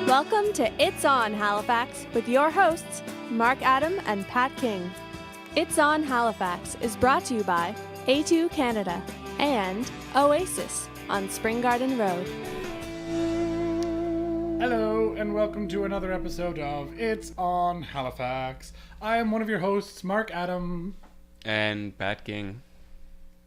Welcome to It's On Halifax with your hosts, Mark Adam and Pat King. It's On Halifax is brought to you by A2 Canada and Oasis on Spring Garden Road. Hello, and welcome to another episode of It's On Halifax. I am one of your hosts, Mark Adam. And Pat King.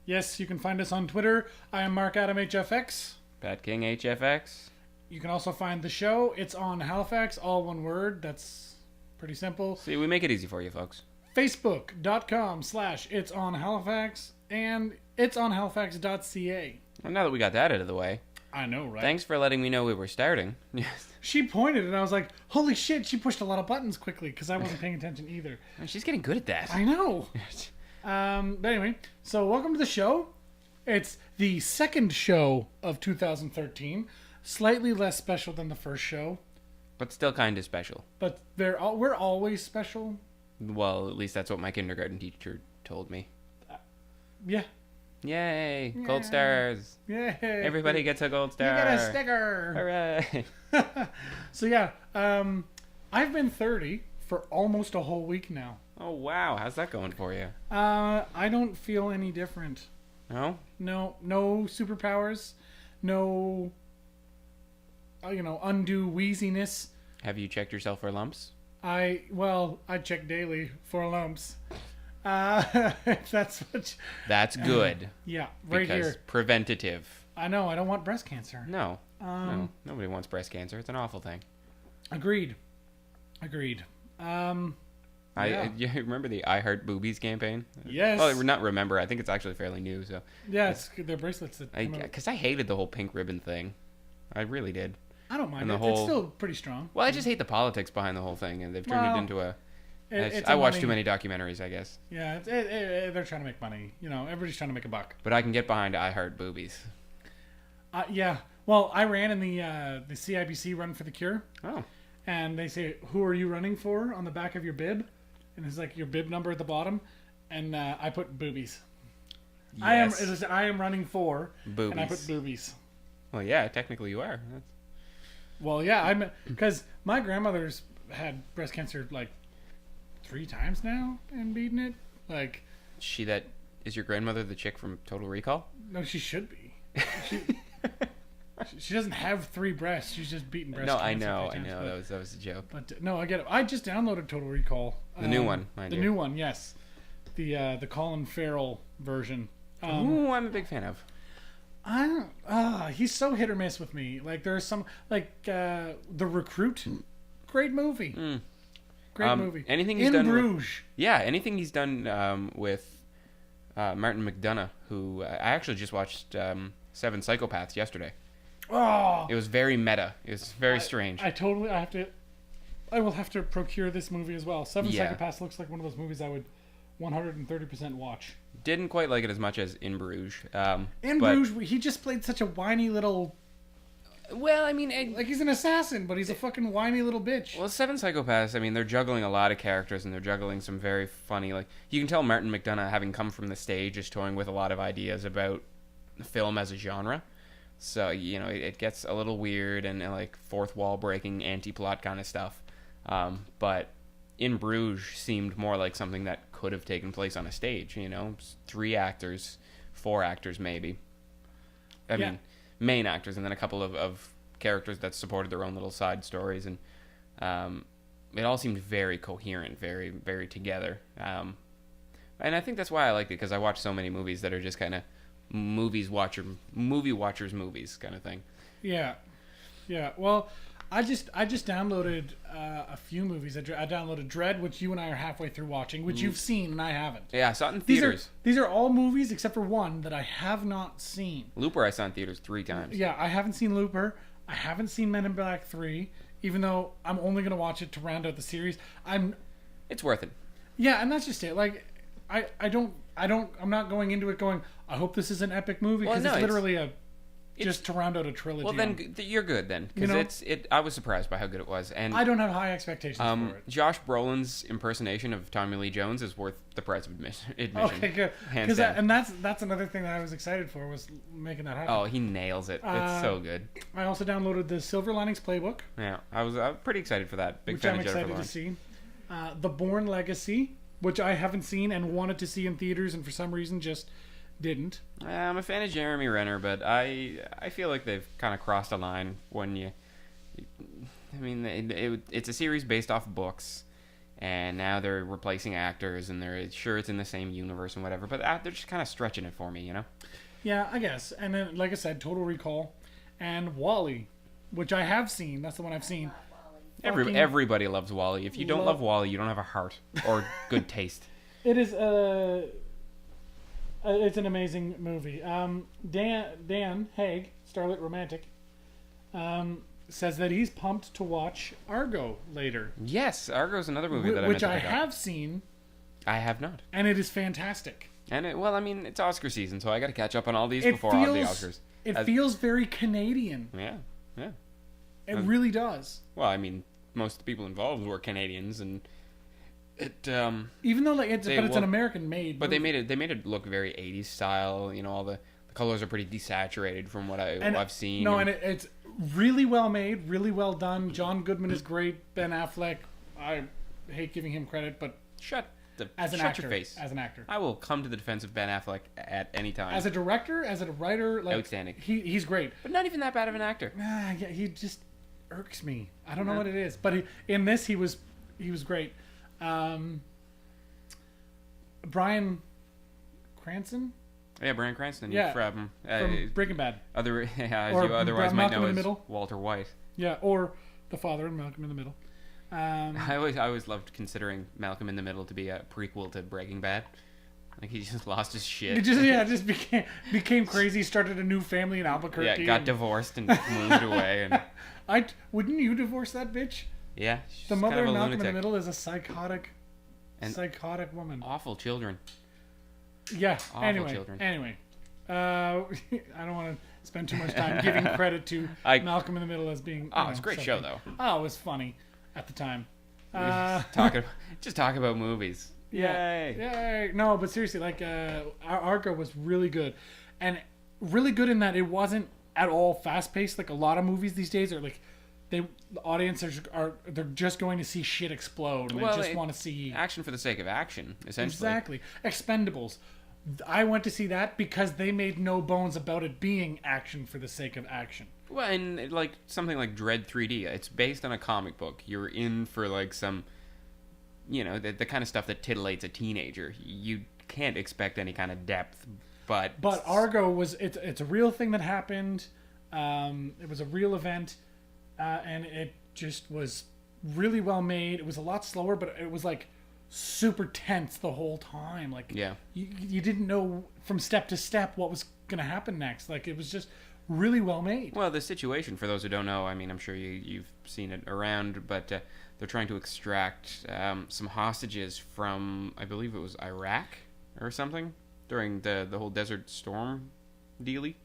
Yes, you can find us on Twitter. I am Mark Adam HFX. Pat King HFX. You can also find the show, It's On Halifax, all one word. That's pretty simple. See, we make it easy for you, folks. Facebook.com/It's On Halifax and itsonhalifax.ca. Well, now that we got that out of the way. I know, right? Thanks for letting me know we were starting. She pointed and I was like, holy shit, she pushed a lot of buttons quickly because I wasn't paying attention either. She's getting good at that. I know. But anyway, so welcome to the show. It's the second show of 2013. Slightly less special than the first show. But still kind of special. But we're always special. Well, at least that's what my kindergarten teacher told me. Yeah. Yay. Gold stars. Yay. Everybody gets a gold star. You get a sticker. Hooray. So yeah, I've been 30 for almost a whole week now. Oh, wow. How's that going for you? I don't feel any different. No? No superpowers. No... undue wheeziness. Have you checked yourself for lumps? I check daily for lumps. That's what... That's good. Yeah, right because here. Preventative. I know, I don't want breast cancer. No. No. Nobody wants breast cancer. It's an awful thing. Agreed. You remember the I Heart Boobies campaign? Yes. Well, not remember. I think it's actually fairly new. So yeah, it's their bracelets that come out. Because I hated the whole pink ribbon thing. I really did. I don't mind it. It's still pretty strong. Well, I just hate the politics behind the whole thing, and they've turned it into a... I watch too many documentaries, I guess. Yeah, they're trying to make money. Everybody's trying to make a buck. But I can get behind I Heart Boobies. Yeah. Well, I ran in the CIBC Run for the Cure. Oh. And they say, who are you running for on the back of your bib? And it's like your bib number at the bottom. And I put boobies. Yes. I am running for boobies. And I put boobies. Well, yeah, technically you are. Well, yeah, because my grandmother's had breast cancer like 3 times now and beaten it. Like, Is your grandmother the chick from Total Recall? No, she should be. She doesn't have 3 breasts. She's just beaten breast cancer. No, I know. That was a joke. But no, I get it. I just downloaded Total Recall. The new one, mind you. The new one, yes. The Colin Farrell version. Ooh, I'm a big fan of. He's so hit or miss with me. Like there's some The Recruit, great movie. Great movie. Anything he's in done Bruges. Anything he's done with Martin McDonagh, who I actually just watched 7 Psychopaths yesterday. Oh, it was very meta. It was very strange. I will have to procure this movie as well. 7 Psychopaths looks like one of those movies I would 130% watch. Didn't quite like it as much as In Bruges. Bruges, he just played such a whiny little... Well, I mean... like he's an assassin, but he's a fucking whiny little bitch. Well, 7 Psychopaths, I mean, they're juggling a lot of characters, and they're juggling some very funny... Like, you can tell Martin McDonagh, having come from the stage, is toying with a lot of ideas about film as a genre. So, it gets a little weird and like, fourth wall breaking, anti-plot kind of stuff. But In Bruges seemed more like something that could have taken place on a stage, 3 actors, 4 actors maybe. I mean, main actors, and then a couple of characters that supported their own little side stories, and it all seemed very coherent, very, very together. And I think that's why I liked it, because I watch so many movies that are just kind of movie watchers movies kind of thing. Yeah. Well, I just downloaded a few movies. I downloaded Dread, which you and I are halfway through watching, which you've seen and I haven't. Yeah, I saw it in theaters. These are all movies except for one that I have not seen. Looper I saw in theaters 3 times. Yeah, I haven't seen Looper. I haven't seen Men in Black 3, even though I'm only going to watch it to round out the series. It's worth it. Yeah, and that's just it. Like, I'm not going into it going, I hope this is an epic movie, because it's literally just to round out a trilogy. Well, then you're good then, because I was surprised by how good it was, and I don't have high expectations for it. Josh Brolin's impersonation of Tommy Lee Jones is worth the price of admission. Okay, good. Hands down. And that's another thing that I was excited for, was making that happen. Oh, he nails it. It's so good. I also downloaded the Silver Linings Playbook. Yeah, I was pretty excited for that. Big which fan I'm of Jennifer excited Lawrence. to see. The Bourne Legacy, which I haven't seen and wanted to see in theaters, and for some reason just didn't. I'm a fan of Jeremy Renner, but I feel like they've kind of crossed a line when it's a series based off books, and now they're replacing actors, and they're sure it's in the same universe and whatever, but they're just kind of stretching it for me, you know? Yeah, I guess. And then, like I said, Total Recall and Wall-E, which I have seen. That's the one I've seen. Everybody loves Wall-E. If you don't love Wall-E, you don't have a heart or good taste. It is it's an amazing movie. Dan Haig, Starlit Romantic, says that he's pumped to watch Argo later. Yes, Argo's another movie that which I have seen. I have not. And it is fantastic. And it's Oscar season, so I got to catch up on all these before all the Oscars. It feels very Canadian. Yeah. It really does. Well, I mean, most of the people involved were Canadians, and it even though it's an American made, but movie. they made it look very 80s style. You know, all the colors are pretty desaturated from what I've seen. No, and it's really well made, really well done. John Goodman is great. Ben Affleck, I hate giving him credit, but shut actor, your face. As an actor, I will come to the defense of Ben Affleck at any time. As a director, as a writer, outstanding. He's great, but not even that bad of an actor. Yeah, he just irks me. I don't know what it is, but in this he was great. Bryan Cranston. Yeah, Bryan Cranston. Yeah, from Breaking Bad. As you otherwise might know as Walter White. Yeah, or the father in Malcolm in the Middle. I always loved considering Malcolm in the Middle to be a prequel to Breaking Bad. Like, he just lost his shit. It just became crazy. Started a new family in Albuquerque. Yeah, got divorced and moved away. And wouldn't you divorce that bitch? Yeah, the mother in Malcolm in the Middle is a psychotic woman. Awful children. Yeah. Awful children. Anyway, I don't want to spend too much time giving credit to Malcolm in the Middle as being. It's a great show though. Oh, it was funny at the time. Just talk about movies. Yay! No, but seriously, ARCA was really good, and really good in that it wasn't at all fast paced. Like a lot of movies these days are like, the audience they're just going to see shit explode, and they just want to see action for the sake of action, essentially. Exactly. Expendables. I went to see that because they made no bones about it being action for the sake of action. Well, and like something like Dread 3D, it's based on a comic book. You're in for like some, the kind of stuff that titillates a teenager. You can't expect any kind of depth, but Argo it's a real thing that happened. It was a real event, and it just was really well made. It was a lot slower, but it was like super tense the whole time. Like, yeah, you didn't know from step to step what was gonna happen next. Like, it was just really well made. Well, the situation, for those who don't know, I mean, I'm sure you've seen it around, but they're trying to extract some hostages from, I believe it was Iraq or something, during the whole Desert Storm dealie.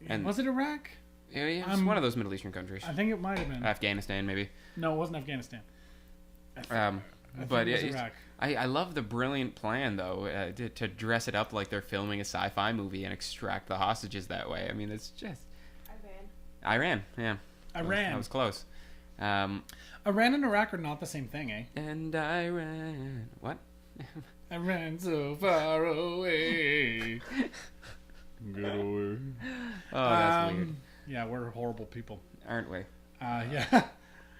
And was it Iraq? Yeah, it's one of those Middle Eastern countries. I think it might have been Afghanistan, maybe. No, it wasn't Afghanistan. But I love the brilliant plan, though, to dress it up like they're filming a sci-fi movie and extract the hostages that way. I mean, it's just... Iran, yeah. Iran. That was close. Iran and Iraq are not the same thing, eh? And Iran... What? I ran so far away. Get away. Oh, that's weird. Yeah, we're horrible people. Aren't we? Yeah.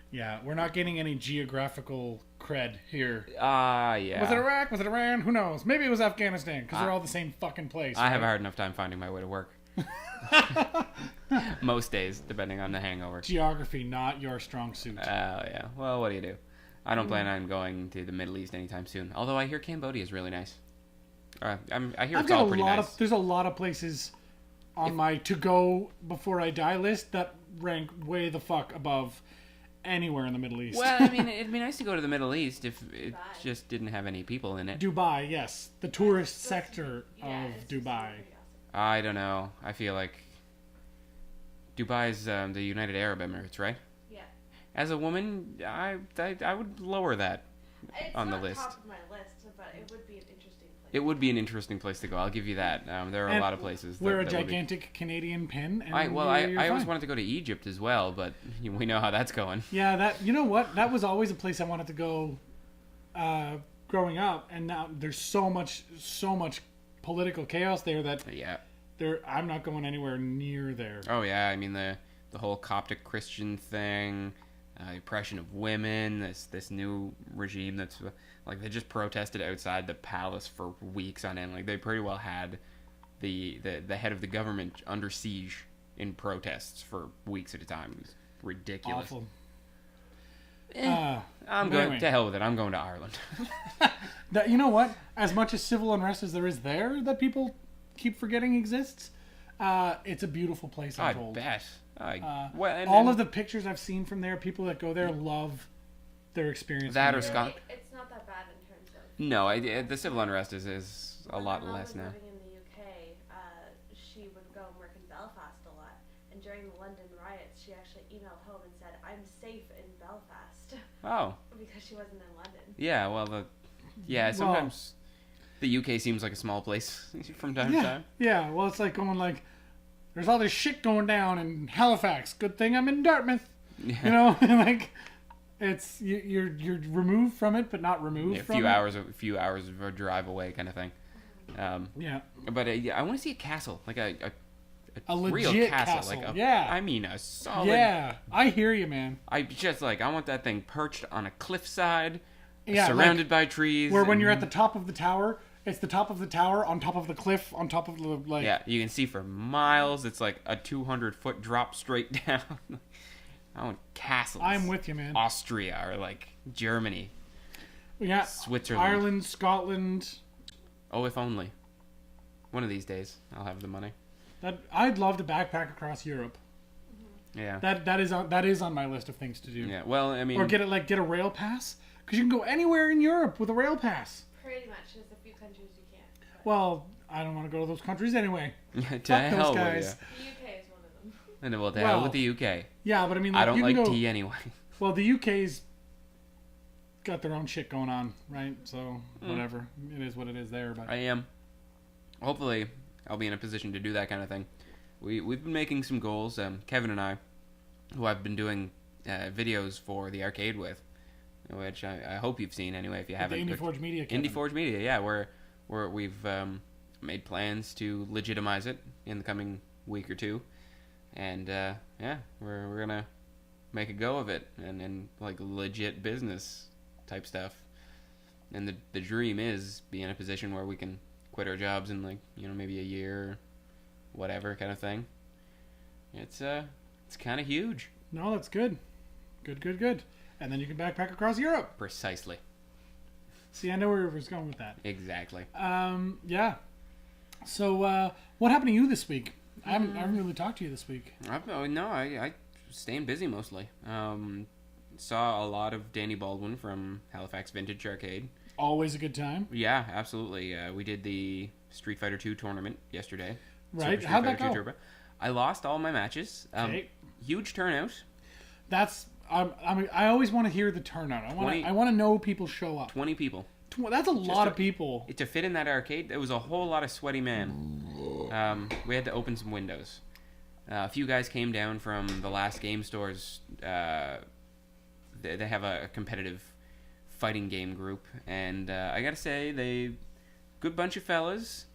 Yeah, we're not getting any geographical cred here. Yeah. Was it Iraq? Was it Iran? Who knows? Maybe it was Afghanistan, because they're all the same fucking place. I have a hard enough time finding my way to work. Most days, depending on the hangover. Geography, not your strong suit. Yeah. Well, what do you do? I don't plan on going to the Middle East anytime soon. Although I hear Cambodia is really nice. I hear it's all pretty nice. There's a lot of places on my to-go before I die list that rank way the fuck above anywhere in the Middle East. Well, I mean, it'd be nice to go to the Middle East if it just didn't have any people in it. Dubai, yes. The tourist sector of Dubai. I don't know. I feel like Dubai's the United Arab Emirates, right? Yeah. As a woman, I would lower that on the list. It's not top of my list, but it would be an interesting place. It would be an interesting place to go. I'll give you that. There are a lot of places. Wear a that would be- gigantic Canadian pin. And I you're always fine. wanted to go to Egypt as well, but we know how that's going. Yeah, you know what? That was always a place I wanted to go growing up, and now there's so much political chaos there that Yeah. I'm not going anywhere near there. Oh yeah. I mean the whole Coptic Christian thing, oppression of women. This new regime that's like they just protested outside the palace for weeks on end. Like they pretty well had the head of the government under siege in protests for weeks at a time. It was ridiculous. Awful. I'm going anyway. to hell with it. I'm going to Ireland. You know what? As much as civil unrest as there is there that people keep forgetting exists, it's a beautiful place. I I'm told. bet. All of the pictures I've seen from there, people that go there love their experience. That from or there. Scott. It's not that bad in terms of. No, the civil unrest is a lot When my mom less was now. living in the UK, she would go and work in Belfast a lot. And during the London riots, she actually emailed home and said, "I'm safe in Belfast," Oh, because she wasn't in London. yeah. Well, sometimes the UK seems like a small place from time to time. Yeah, well, it's like going like, there's all this shit going down in Halifax. Good thing I'm in Dartmouth. Yeah. You know, like it's you're removed from it, but not removed A from few hours of a drive away, kind of thing. Yeah, But I want to see a castle, like a real legit castle, like yeah. I mean a solid. Yeah, I hear you, man. I just I want that thing perched on a cliffside, Yeah, surrounded by trees. Where when and- you're at the top of the tower, it's the top of the tower on top of the cliff on top of the like. Yeah, you can see for miles. It's like a 200-foot drop straight down. I want castles. I'm with you, man. Austria or like Germany. Yeah, Switzerland. Ireland, Scotland. Oh, if only. One of these days, I'll have the money. That I'd love to backpack across Europe. Yeah. That is on my list of things to do. Yeah. Well, I mean. Or get a rail pass, because you can go anywhere in Europe with a rail pass. Pretty much, there's a few countries you can't. But Well, I don't want to go to those countries anyway. to Fuck hell those guys. with the UK is one of them. you. And well, to hell with the UK. Yeah, but I mean, I like, don't you like can go, tea anyway. Well, the UK's got their own shit going on, right? So whatever, it is what it is there. But I am. Hopefully, I'll be in a position to do that kind of thing. We've been making some goals. Kevin and I, who I've been doing videos for the arcade with, which I hope you've seen anyway. If you haven't, the Indie Forge Media. Kevin. Indie Forge Media, yeah, where we've made plans to legitimize it in the coming week or two, and yeah, we're gonna make a go of it and like legit business type stuff. And the dream is be in a position where we can quit our jobs in like maybe a year, or whatever kind of thing. It's kind of huge. No, that's good. Good. And then you can backpack across Europe. Precisely. See, I know where I was going with that. Exactly. Yeah. So, what happened to you this week? I haven't really talked to you this week. I staying busy mostly. Saw a lot of Danny Baldwin from Halifax Vintage Arcade. Always a good time. Yeah, absolutely. We did the Street Fighter 2 tournament yesterday. Right. Super How'd Street that Fighter go? 2 Turbo. I lost all my matches. Okay. Huge turnout. That's. I always want to hear the turnout. I want to know people show up. 20 people. That's a lot of people. To fit in that arcade, it was a whole lot of sweaty men. We had to open some windows. A few guys came down from the last game stores. They have a competitive fighting game group, and I gotta say, good bunch of fellas.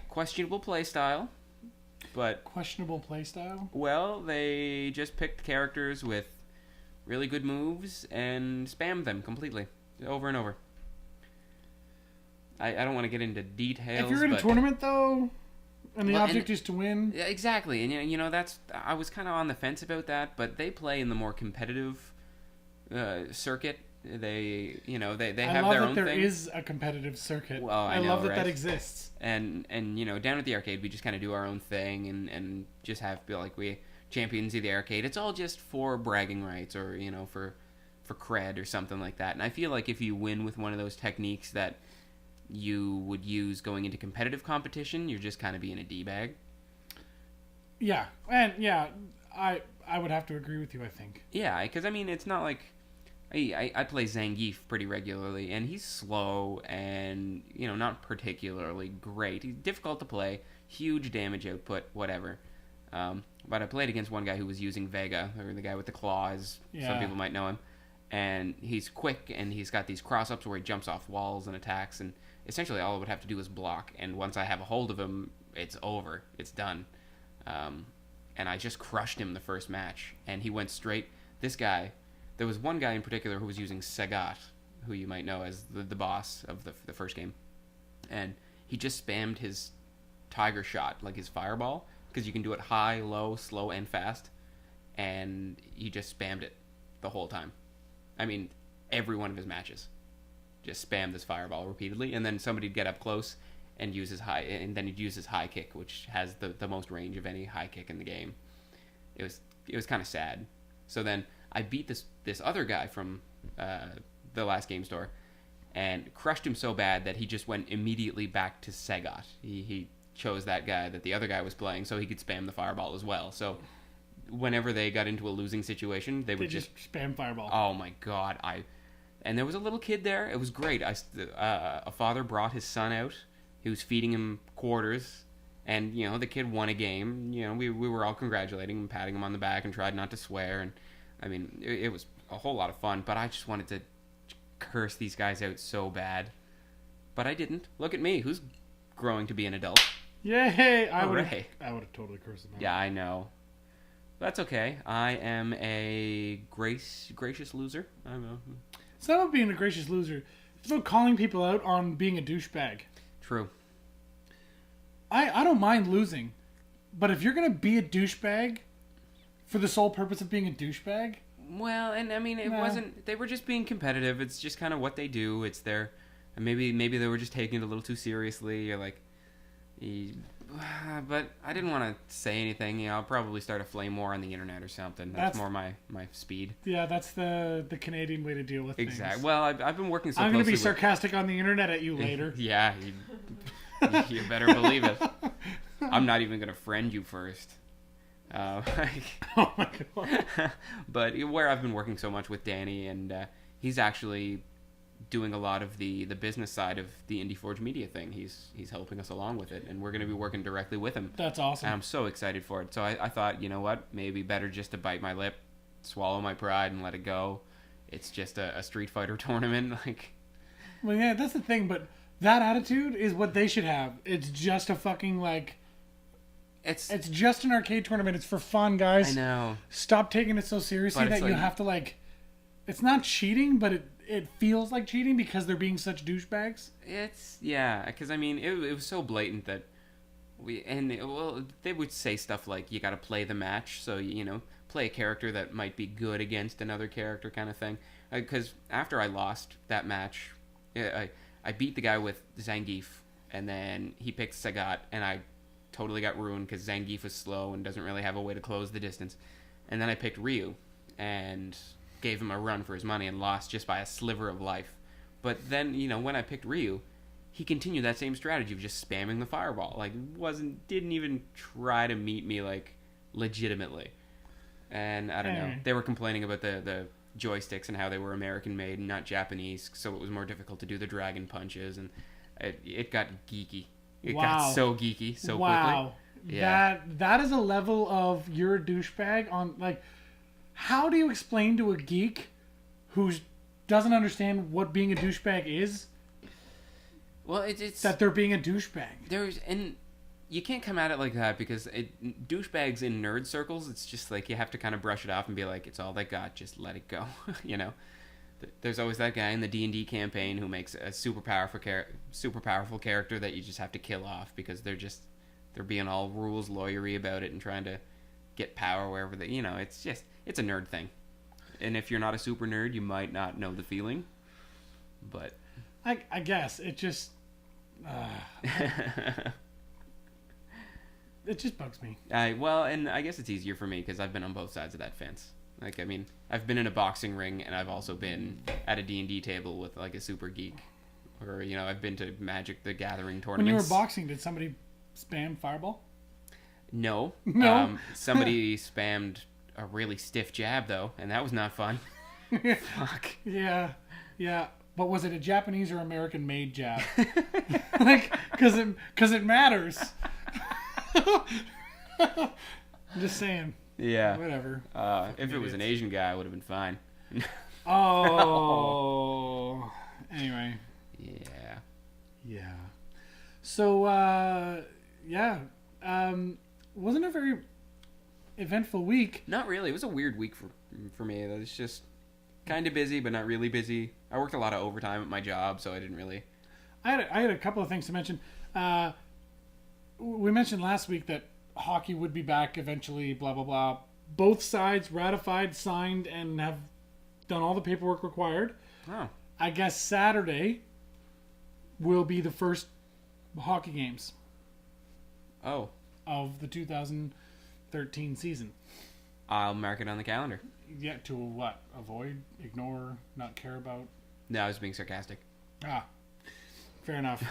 Questionable play style, but Questionable playstyle. well, they just picked characters with really good moves and spammed them completely, over and over. I don't want to get into details. If you're in a tournament, though, and the Well, object is to win, Yeah, exactly, and that's I was kind of on the fence about that, but they play in the more competitive circuit. They I have love their that own there thing. is a competitive circuit. Well, I know, love that right? that exists. And down at the arcade, we just kind of do our own thing and just have feel like we champions of the arcade. It's all just for bragging rights or for cred or something like that. And I feel like if you win with one of those techniques that you would use going into competitive competition, you're just kind of being a d-bag. Yeah, and yeah, I would have to agree with you. I think. Yeah, because I mean, it's not like I play Zangief pretty regularly, and he's slow and not particularly great. He's difficult to play, huge damage output, whatever. But I played against one guy who was using Vega, or the guy with the claws. Yeah. Some people might know him, and he's quick, and he's got these cross-ups where he jumps off walls and attacks, and essentially all I would have to do is block. And once I have a hold of him, it's over, it's done. And I just crushed him the first match, and he went straight. This guy, there was one guy in particular who was using Sagat, who you might know as the boss of the first game, and he just spammed his tiger shot, like his fireball, because you can do it high, low, slow, and fast, and he just spammed it the whole time. I mean, every one of his matches just spammed this fireball repeatedly, and then somebody'd get up close and use his high, and then he'd use his high kick, which has the most range of any high kick in the game. It was kind of sad. So then I beat this other guy from the last game store, and crushed him so bad that he just went immediately back to Sagat. He chose that guy that the other guy was playing, so he could spam the fireball as well. So whenever they got into a losing situation, they would just spam fireball. Oh my god! And there was a little kid there. It was great. A father brought his son out. He was feeding him quarters, and the kid won a game. We were all congratulating him, patting him on the back, and tried not to swear. And I mean, it was a whole lot of fun. But I just wanted to curse these guys out so bad, but I didn't. Look at me, who's growing to be an adult. Yay! I would have totally cursed them out. Yeah, I know. That's okay. I am a gracious loser. It's not about being a gracious loser. It's about calling people out on being a douchebag. True. I don't mind losing, but if you're gonna be a douchebag for the sole purpose of being a douchebag, well, and I mean, it wasn't. They were just being competitive. It's just kind of what they do. It's their. And maybe they were just taking it a little too seriously, or like. But I didn't want to say anything. I'll probably start a flame war on the internet or something. That's more my speed. Yeah, that's the Canadian way to deal with things. Exactly. Well, I've been working so closely. I'm going to be sarcastic on the internet at you later. Yeah, you better believe it. I'm not even going to friend you first. Oh my god. But where I've been working so much with Danny, and he's actually doing a lot of the business side of the Indie Forge Media thing. He's helping us along with it, and we're going to be working directly with him. That's awesome. And I'm so excited for it. So I thought, you know what, maybe better just to bite my lip, swallow my pride, and let it go. It's just a Street Fighter tournament. Well, yeah, that's the thing, but that attitude is what they should have. It's just a fucking, It's just an arcade tournament. It's for fun, guys. I know. Stop taking it so seriously that you have to, It's not cheating, but it feels like cheating because they're being such douchebags. Because I mean, it was so blatant that they would say stuff like, you got to play the match, so play a character that might be good against another character, kind of thing. Because after I lost that match, I beat the guy with Zangief, and then he picked Sagat, and I totally got ruined because Zangief is slow and doesn't really have a way to close the distance. And then I picked Ryu, and gave him a run for his money and lost just by a sliver of life. But then, when I picked Ryu, he continued that same strategy of just spamming the fireball. Didn't even try to meet me, legitimately. And I don't know. They were complaining about the joysticks and how they were American made and not Japanese, so it was more difficult to do the dragon punches, and it got geeky. It got so geeky so quickly. Yeah. That is a level of you're a douchebag on, how do you explain to a geek who doesn't understand what being a douchebag is? Well, it's that they're being a douchebag. And you can't come at it like that because douchebags in nerd circles, it's just you have to kind of brush it off and be like, it's all they got, just let it go. There's always that guy in the D&D campaign who makes a super powerful character that you just have to kill off because they're being all rules lawyery about it and trying to get power wherever they, it's a nerd thing. And if you're not a super nerd, you might not know the feeling. But I guess it just it just bugs me. And I guess it's easier for me because I've been on both sides of that fence. I've been in a boxing ring, and I've also been at a D&D table with a super geek, or I've been to Magic the Gathering tournaments. When you were boxing, did somebody spam fireball? No. No? Somebody spammed a really stiff jab, though, and that was not fun. Fuck. Yeah. But was it a Japanese or American-made jab? Like, because it matters. I'm just saying. Yeah. Whatever. If it was an Asian guy, I would have been fine. Oh. Anyway. Yeah. So, wasn't a very eventful week. Not really. It was a weird week for me. It was just kind of busy, but not really busy. I worked a lot of overtime at my job, so I didn't really... I had a couple of things to mention. We mentioned last week that hockey would be back eventually, blah, blah, blah. Both sides ratified, signed, and have done all the paperwork required. Oh. I guess Saturday will be the first hockey games. Oh. Of the 2013 season. I'll mark it on the calendar. Yeah, to what? Avoid, ignore, not care about? No, I was being sarcastic. Fair enough.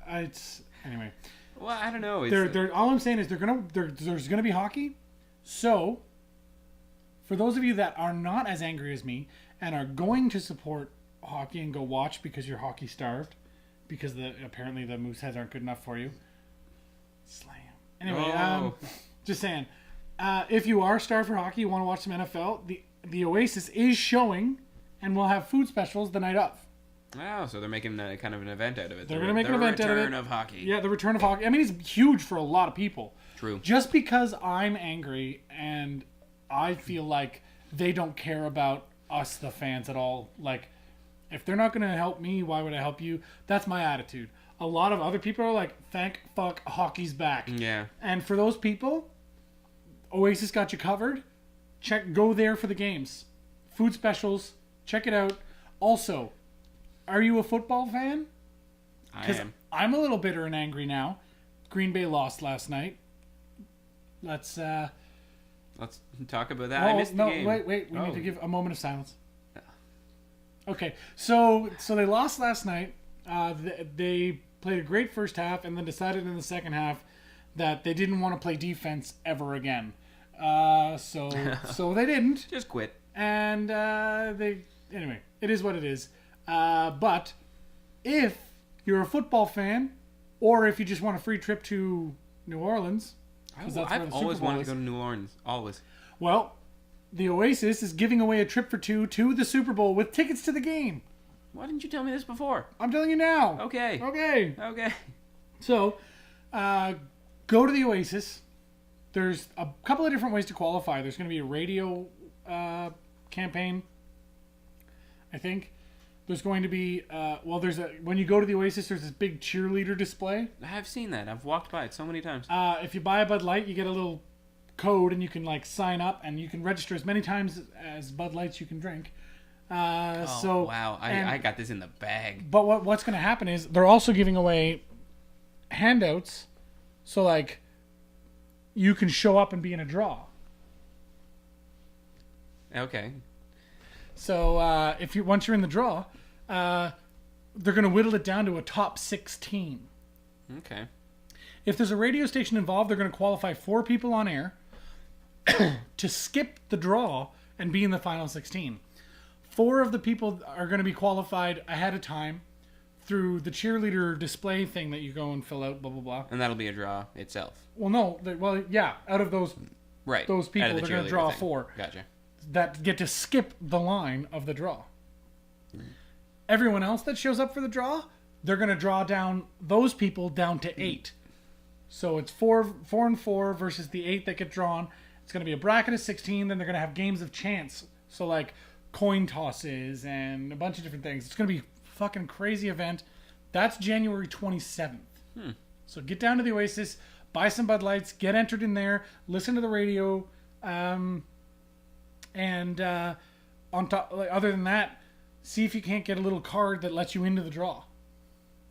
It's anyway. Well, I don't know. They're all I'm saying is there's gonna be hockey. So, for those of you that are not as angry as me and are going to support hockey and go watch because you're hockey starved, because apparently the Mooseheads aren't good enough for you. Slam. Anyway, just saying. If you are starved for hockey, you want to watch some NFL, the Oasis is showing, and we'll have food specials the night of. Oh, so they're making kind of an event out of it. They're going to make an event out of it. The return of hockey. Yeah, the return of hockey. I mean, it's huge for a lot of people. True. Just because I'm angry and I feel like they don't care about us, the fans, at all. Like, if they're not going to help me, why would I help you? That's my attitude. A lot of other people are like, thank fuck hockey's back. Yeah. And for those people, Oasis got you covered. Go there for the games. Food specials. Check it out. Also, are you a football fan? I am. I'm a little bitter and angry now. Green Bay lost last night. Let's talk about that. I missed the game. Wait. We need to give a moment of silence. Okay, so they lost last night. They played a great first half and then decided in the second half that they didn't want to play defense ever again. So they didn't. Just quit. And anyway, it is what it is. But if you're a football fan, or if you just want a free trip to New Orleans, I've always wanted to go to New Orleans. Always. Well, the Oasis is giving away a trip for two to the Super Bowl with tickets to the game. Why didn't you tell me this before? I'm telling you now. Okay. So, go to the Oasis. There's a couple of different ways to qualify. There's going to be a radio campaign, I think. There's going to be, when you go to the Oasis, there's this big cheerleader display. I've seen that. I've walked by it so many times. If you buy a Bud Light, you get a little code, and you can sign up, and you can register as many times as Bud Lights you can drink. Wow. I got this in the bag. But what's going to happen is they're also giving away handouts, so you can show up and be in a draw. Okay. So once you're in the draw, they're going to whittle it down to a top 16. Okay. If there's a radio station involved, they're going to qualify 4 people on air to skip the draw and be in the final 16. 4 of the people are going to be qualified ahead of time through the cheerleader display thing that you go and fill out, blah, blah, blah. And that'll be a draw itself. Well, no. Out of those those people, they're going to draw thing. 4. Gotcha. That get to skip the line of the draw. Everyone else that shows up for the draw, they're going to draw down those people down to 8. So it's 4 and 4 versus the 8 that get drawn. It's going to be a bracket of 16. Then they're going to have games of chance. So coin tosses and a bunch of different things. It's going to be a fucking crazy event. That's January 27th. So get down to the Oasis, buy some Bud Lights, get entered in there, listen to the radio, and on top, other than that, see if you can't get a little card that lets you into the draw.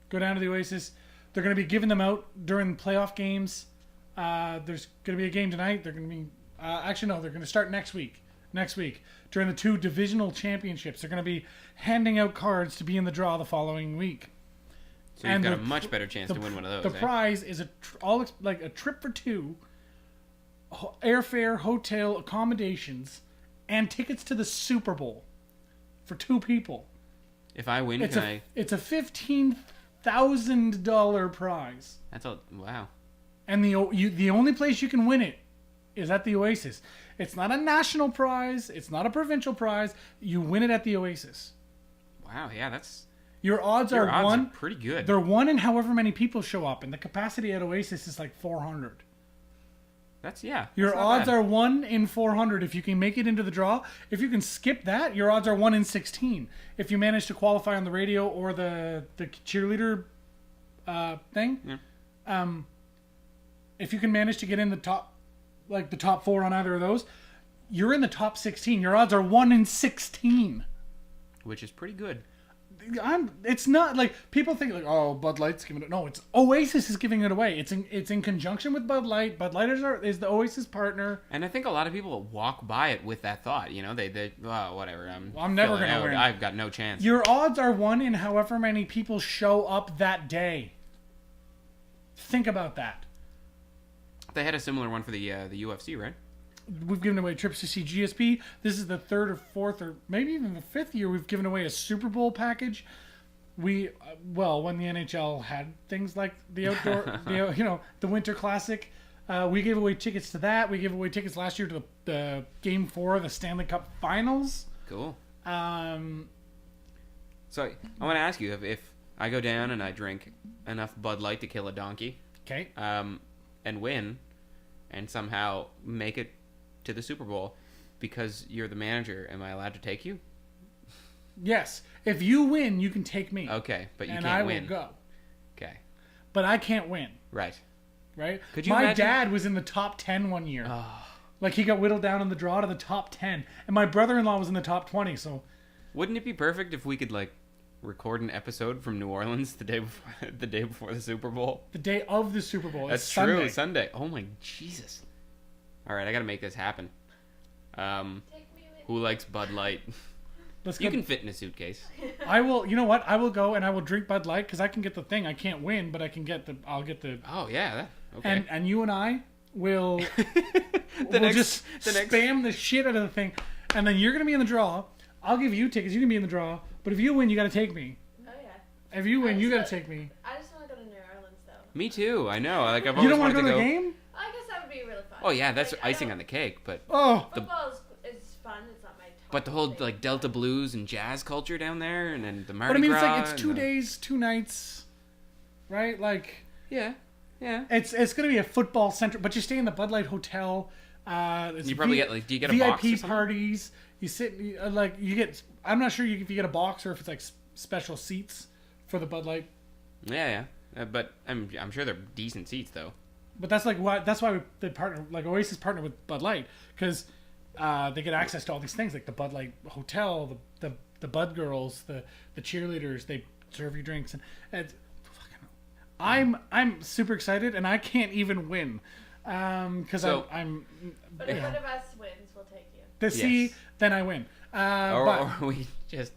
Go down to the Oasis. They're going to be giving them out during playoff games. There's going to be a game tonight. They're going to be they're going to start next week. During the 2 divisional championships, they're going to be handing out cards to be in the draw the following week. So you've got a much better chance to win one of those. The prize is a trip for two, airfare, hotel, accommodations, and tickets to the Super Bowl for two people. If I win, It's a $15,000 prize. Wow. And the only place you can win it is at the Oasis. It's not a national prize. It's not a provincial prize. You win it at the Oasis. Wow, yeah, Your odds are pretty good. They're one in however many people show up, and the capacity at Oasis is like 400. Your odds are 1 in 400 if you can make it into the draw. If you can skip that, your odds are 1 in 16. If you manage to qualify on the radio or the cheerleader thing, if you can manage to get in the top 4 on either of those, you're in the top 16. Your odds are 1 in 16, which is pretty good. It's not like people think like, oh, Bud Light's giving it. No, it's Oasis is giving it away. It's in conjunction with Bud Light. Bud Light is the Oasis partner. And I think a lot of people walk by it with that thought. You know, they whatever. I'm never gonna win. I've got no chance. Your odds are 1 in however many people show up that day. Think about that. They had a similar one for the UFC, right? We've given away trips to see GSP. This is the 3rd or 4th or maybe even the 5th year we've given away a Super Bowl package. When the NHL had things like the outdoor, the Winter Classic, we gave away tickets to that. We gave away tickets last year to the Game 4 of the Stanley Cup Finals. Cool. So I want to ask you if I go down and I drink enough Bud Light to kill a donkey, okay, and win, and somehow make it to the Super Bowl, because you're the manager, am I allowed to take you? Yes. If you win, you can take me. Okay, but you can't win. And I will go. Okay. But I can't win. Right. Could you imagine? My dad was in the top 10 one year. Oh. Like, he got whittled down in the draw to the top 10. And my brother-in-law was in the top 20, so... Wouldn't it be perfect if we could, record an episode from New Orleans the day before the Super Bowl? The day of the Super Bowl. That's true. Sunday. Oh, my Jesus. All right, I got to make this happen. Who likes Bud Light? You can fit in a suitcase. I will. You know what? I will go and I will drink Bud Light because I can get the thing. I can't win, but I'll get the. Oh yeah. Okay. And you and I will. Just spam the shit out of the thing, and then you're gonna be in the draw. I'll give you tickets. You can be in the draw. But if you win, you got to take me. Oh yeah. If you win, you got to take me. I just want to go to New Orleans though. Me too. I know. I've always you don't want wanted to go to the game? I guess that would be really fun. Oh yeah, that's icing on the cake. But football is fun. It's not my. But the whole Delta blues and jazz culture down there, and then the Mardi Gras. But I mean, Gras, it's 2 days, 2 nights, right? Yeah. It's gonna be a football center, but you stay in the Bud Light Hotel. You probably get do you get a VIP box or parties? You sit you get. I'm not sure if you get a box or if it's special seats for the Bud Light. Yeah. But I'm sure they're decent seats though. But that's why they partner, Oasis partner with Bud Light, because they get access to all these things like the Bud Light Hotel, the Bud Girls, the cheerleaders. They serve you drinks, and I'm super excited, and I can't even win because I'm. But if one of us wins, we'll take you. Then I win. Or we just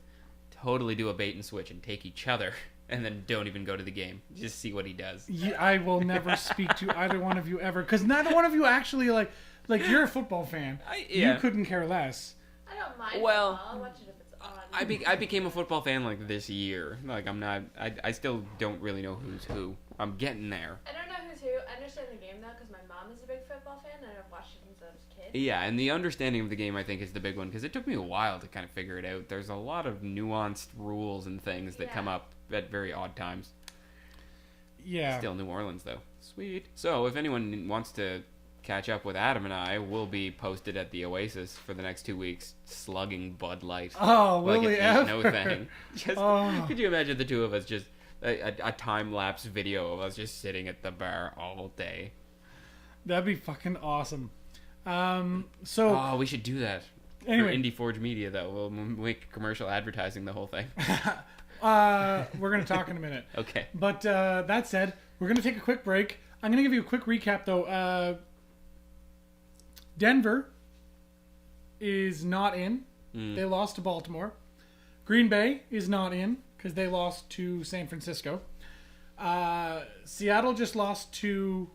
totally do a bait and switch and take each other. And then don't even go to the game. Just see what he does. I will never speak to either one of you ever, because neither one of you actually like you're a football fan. You couldn't care less. I don't mind football. I'll watch it if it's on. I became a football fan this year. I'm not. I still don't really know who's who. I'm getting there. I don't know who's who. I understand the game though, because my mom is a big football fan, and I've watched it since I was a kid. Yeah, and the understanding of the game I think is the big one, because it took me a while to kind of figure it out. There's a lot of nuanced rules and things that come up at very odd times. Yeah. Still New Orleans though. Sweet. So if anyone wants to catch up with Adam and I, we'll be posted at the Oasis for the next 2 weeks, slugging Bud Light. Oh, will we ever? No thing. Could you imagine the two of us just a time lapse video of us just sitting at the bar all day? That'd be fucking awesome. We should do that. Anyway. For Indie Forge Media though, we'll make commercial advertising the whole thing. We're going to talk in a minute. Okay. But that said, we're going to take a quick break. I'm going to give you a quick recap, though. Denver is not in. They lost to Baltimore. Green Bay is not in because they lost to San Francisco. Seattle just lost to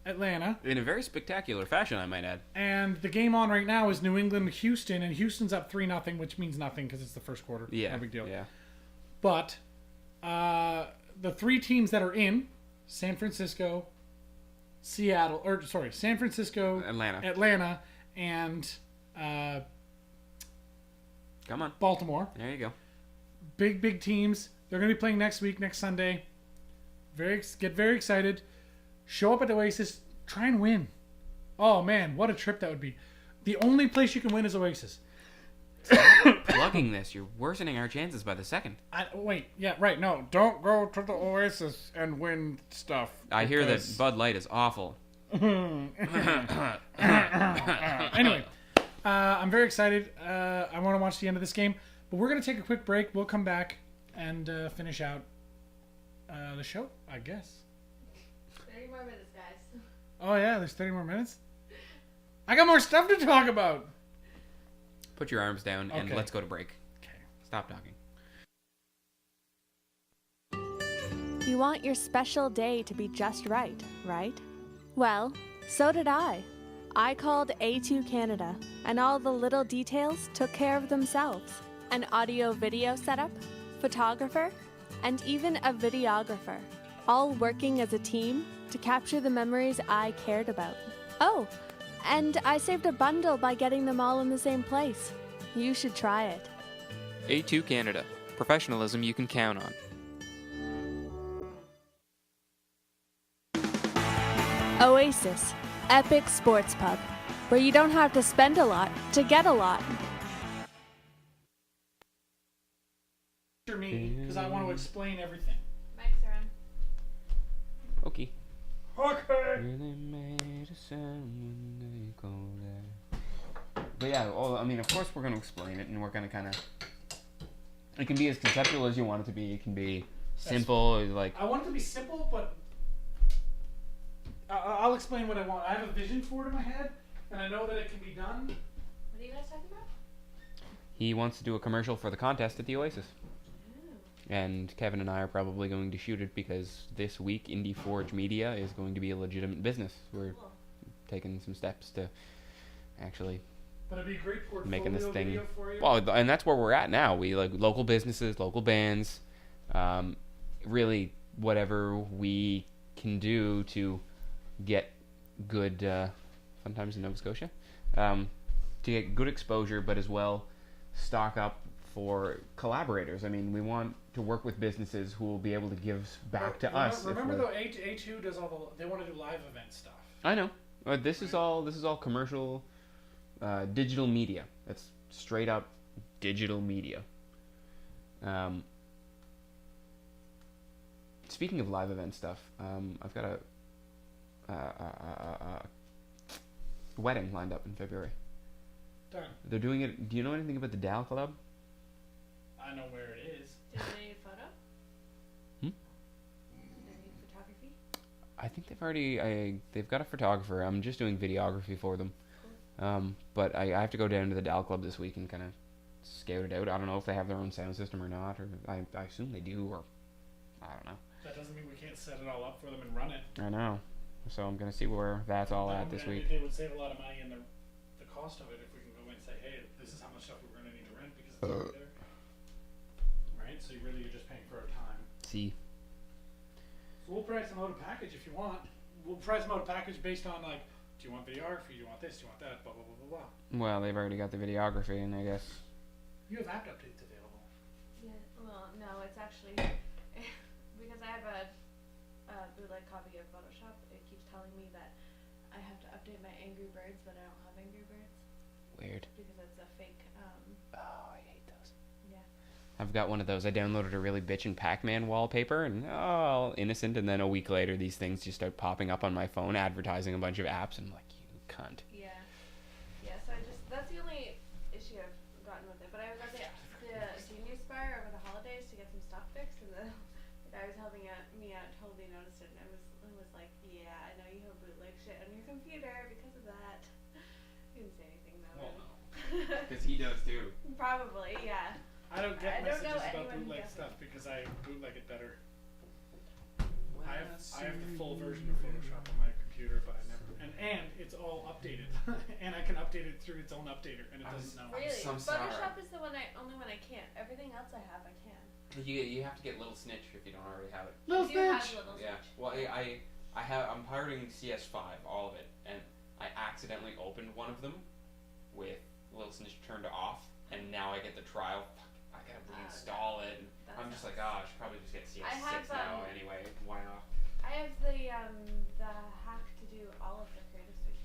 Atlanta. In a very spectacular fashion, I might add. And the game on right now is New England-Houston, and Houston's up 3-0, which means nothing because it's the first quarter. Yeah. No big deal. Yeah. But the three teams that are in, San Francisco, Atlanta, and Come on. Baltimore. There you go. Big teams. They're going to be playing next week, next Sunday. Get very excited. Show up at the Oasis. Try and win. Oh, man, what a trip that would be. The only place you can win is Oasis. Stop plugging this. You're worsening our chances by the second. Wait, yeah, right. No, don't go to the Oasis and win stuff. I hear that Bud Light is awful. Anyway, I'm very excited. I want to watch the end of this game. But we're going to take a quick break. We'll come back and finish out the show, I guess. 30 more minutes, guys. Oh, yeah, there's 30 more minutes? I got more stuff to talk about. Put your arms down and Okay. let's go to break. Okay. Stop talking. You want your special day to be just right, right? Well, so did I. I called A2 Canada, and all the little details took care of themselves. An audio-video setup, photographer, and even a videographer, all working as a team to capture the memories I cared about. Oh, and I saved a bundle by getting them all in the same place. You should try it. A2 Canada. Professionalism you can count on. Oasis, epic sports pub, where you don't have to spend a lot to get a lot. Me, because I want to explain everything. Mike's around. Okay. Okay. But yeah, I mean, of course we're going to explain it, and we're going to kind of... It can be as conceptual as you want it to be. It can be simple, like... I want it to be simple, but I'll explain what I want. I have a vision for it in my head, and I know that it can be done. What are you guys talking about? He wants to do a commercial for the contest at the Oasis. And Kevin and I are probably going to shoot it because this week Indie Forge Media is going to be a legitimate business. We're taking some steps to actually But it'd be a great portfolio making this thing. video for you. Well, and that's where we're at now. We like local businesses, local bands, really whatever we can do to get good, sometimes in Nova Scotia, to get good exposure, but as well stock up for collaborators. I mean, we want to work with businesses who will be able to give back to us. Remember though, A2 does all the. They want to do live event stuff. I know. This is all commercial, digital media. That's straight up digital media. Speaking of live event stuff, I've got a wedding lined up in February. Darn. They're doing it. Do you know anything about the Dal Club? I know where it is. Do they need a photo? Hmm? Do they need photography? I think they've got a photographer. I'm just doing videography for them. Cool. But I have to go down to the Dal Club this week and kind of scout it out. I don't know if they have their own sound system or not, or I assume they do, or I don't know. That doesn't mean we can't set it all up for them and run it. I know. So I'm gonna see where that's all at this week. They would save a lot of money in the cost of it if we can go in and say, hey, this is how much stuff we're going to need to rent because it's already there. Right? So you're just paying for our time. See. So we'll price them out a package if you want. We'll price them out a package based on like, do you want videography? Do you want this? Do you want that? Blah, blah, blah, blah, blah. Well, they've already got the videography, and I guess. You have app updates available. Yeah. Well, no, it's actually because I have a bootleg copy of Photoshop. It keeps telling me that I have to update my Angry Birds, but I don't have Angry Birds Weird. because it's a fake. Oh, I hate those. Yeah. I've got one of those. I downloaded a really bitchin' Pac-Man wallpaper, and all innocent, and then a week later, these things just start popping up on my phone, advertising a bunch of apps, and I'm like, you cunt. Yeah. Yeah. So that's the only issue I've gotten with it. But I was at the Genius Bar over the holidays to get some stuff fixed, and the guy was helping me out totally noticed it, and I was like, yeah, I know you have bootleg shit on your computer because of that. He didn't say anything though. Well, no. Because he does too. Probably, yeah. I don't get I don't messages know about anyone bootleg gets stuff because I bootleg it better. I have the full version of Photoshop on my computer, but I never. And it's all updated, and I can update it through its own updater, and it doesn't know. Really? so Photoshop is the only one I can't. Everything else I have, I can. You have to get Little Snitch if you don't already have it. Little You have Snitch. Little Yeah. Snitch. Well, I'm pirating CS5, all of it, and I accidentally opened one of them with Little Snitch turned off, and now I get the trial. Fuck, I gotta reinstall it. And I'm just like, I should probably just get CS6 now anyway. Why not? I have the hack to do all of the Creative Suite.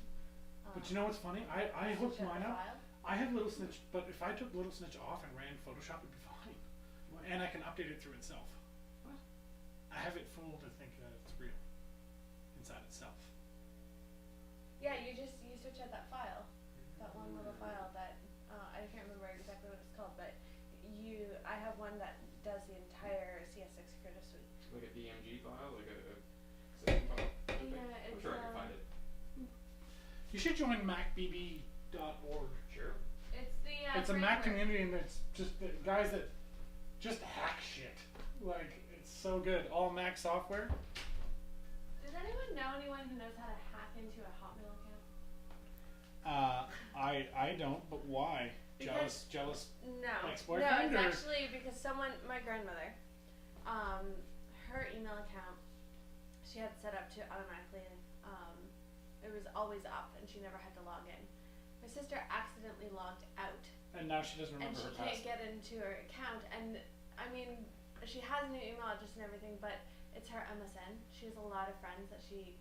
But you know what's funny? I hooked switch out mine the up. file. I have Little Snitch, but if I took Little Snitch off and ran Photoshop, it'd be fine. And I can update it through itself. What? I have it full to think that it's real inside itself. Yeah, you switch out that file, that one little file that I can't remember exactly what it's called, but I have one that does the entire CS6 Creative Suite. Like a DMG file, like a zip file. Yeah, I'm sure I can find it. You should join macbb.org. Sure. It's the It's a Mac framework. community, and it's just the guys that just hack shit. Like, it's so good. All Mac software. Does anyone know anyone who knows how to hack into a Hotmail account? I don't, but why? Because- Jealous. No, Ex-boyfriend, no, or- it's actually because my grandmother, her email account, she had set up to automatically, it was always up, and she never had to log in. My sister accidentally logged out, And now she doesn't and remember she her can't password. get into her account. And I mean, she has a new email address and everything, but it's her MSN. She has a lot of friends that she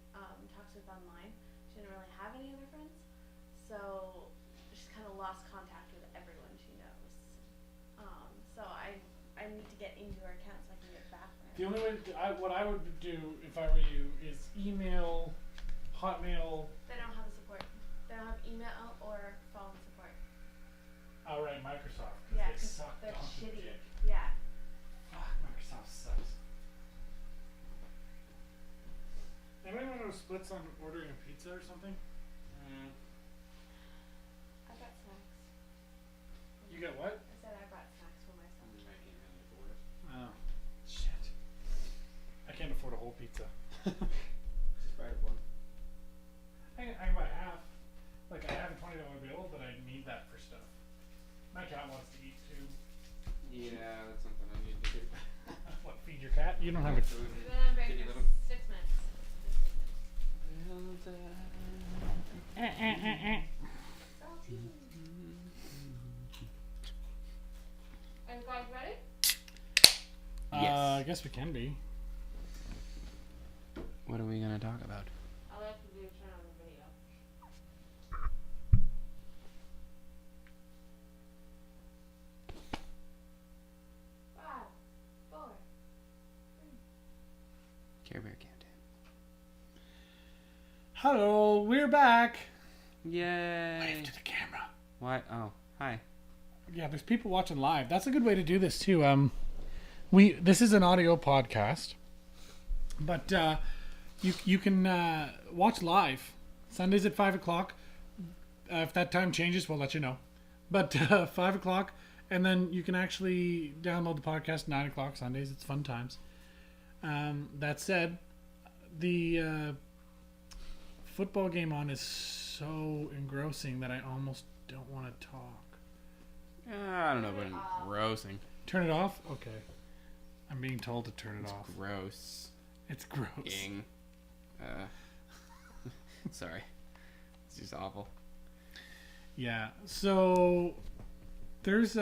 talks with online. She didn't really have any other friends, so she's kind of lost contact with everyone she knows. So I need to get into her account so I can get back there. The only way what I would do if I were you is email, Hotmail. They don't have the support. They don't have email or phone support. Oh right, Microsoft. 'Cause Yeah, they 'cause suck. they're donkey shitty. dick. Yeah. Fuck, Microsoft sucks. Anybody want to splits on ordering a pizza or something? I got snacks. You got what? I said I brought snacks for myself. Oh, shit. I can't afford a whole pizza. Just buy one. I can buy half. Like, I have a $20 bill, but I need that for stuff. My cat wants to eat too. Yeah, that's something I need to do. What, feed your cat? You don't have a... We've been on break Kitty for little- 6 minutes. Salty. Are you guys ready? Yes. I guess we can be. What are we gonna talk about? I'll let you turn on the video. Five, 4, 3. Care Bear Countdown. Hello, we're back. Yay! Wave to the camera. What? Oh, hi. Yeah, there's people watching live. That's a good way to do this too. This is an audio podcast, but you can watch live Sundays at 5:00. If that time changes, we'll let you know. But 5:00, and then you can actually download the podcast 9:00 Sundays. It's fun times. That said, the football game on is so engrossing that I almost don't want to talk. I don't know about engrossing. Turn it off? Okay. I'm being told to turn it It's off. gross. It's gross. Ing. Sorry. It's just awful. Yeah. So there's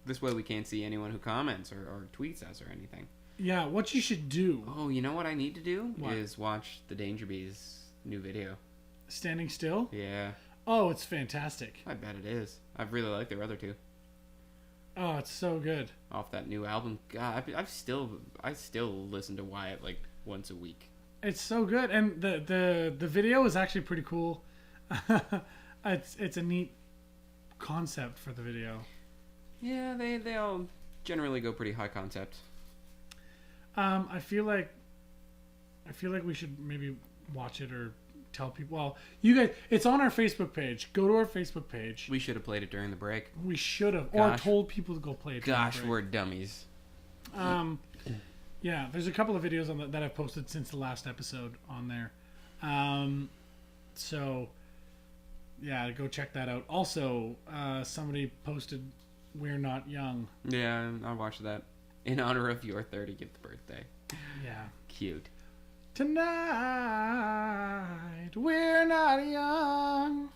This way we can't see anyone who comments or tweets us or anything. yeah, what you should do, Oh, you know what I need to do? What? Is watch the Danger Bees new video. standing still. Yeah. Oh, it's fantastic. I bet it is. I really like their other two. Oh, it's so good. Off that new album. God, I still listen to Wyatt like once a week. It's so good, and the video is actually pretty cool. It's a neat concept for the video. Yeah, they all generally go pretty high concept. I feel like we should maybe watch it or tell people. Well, you guys, it's on our Facebook page. Go to our Facebook page. We should have played it during the break. We should have, or Gosh. told people to go play it. during the Gosh, break. we're dummies. Yeah, there's a couple of videos on that I've posted since the last episode on there. So, yeah, go check that out. Also, somebody posted We're Not Young. Yeah, I watched that. In honor of your 30th birthday. Yeah. Cute. Tonight, we're not young.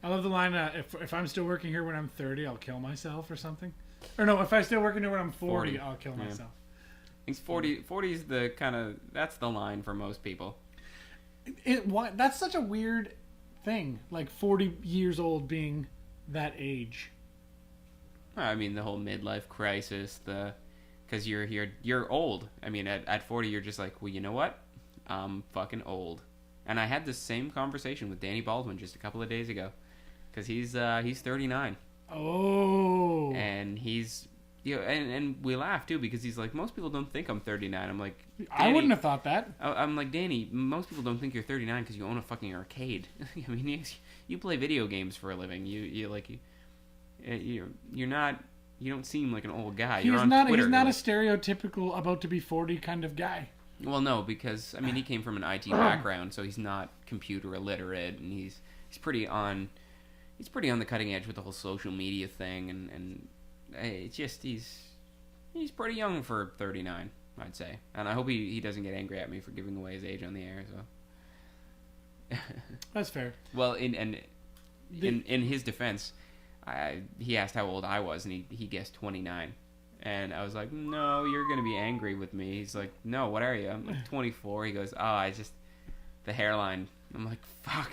I love the line, if I'm still working here when I'm 30, I'll kill myself or something. Or no, if I'm still working here when I'm 40. I'll kill myself. I think 40 is the kind of, that's the line for most people. That's such a weird thing, like 40 years old being that age. I mean, the whole midlife crisis, because you're old. I mean, at 40, you're just like, well, you know what? I'm fucking old. And I had this same conversation with Danny Baldwin just a couple of days ago, because he's 39. Oh. And he's, and we laugh too, because he's like, most people don't think I'm 39. I'm like, I wouldn't have thought that. I'm like, Danny, most people don't think you're 39 because you own a fucking arcade. I mean, you play video games for a living. You're not. You don't seem like an old guy. You're on Twitter. He's not a stereotypical about to be 40 kind of guy. Well, no, because I mean, he came from an IT background, so he's not computer illiterate, and he's pretty on the cutting edge with the whole social media thing, and it's just he's pretty young for 39, I'd say. And I hope he doesn't get angry at me for giving away his age on the air. So That's fair. well, in his defense, he asked how old I was, and he guessed 29. And I was like, no, you're going to be angry with me. He's like, no, what are you? I'm like, 24. He goes, the hairline. I'm like, fuck.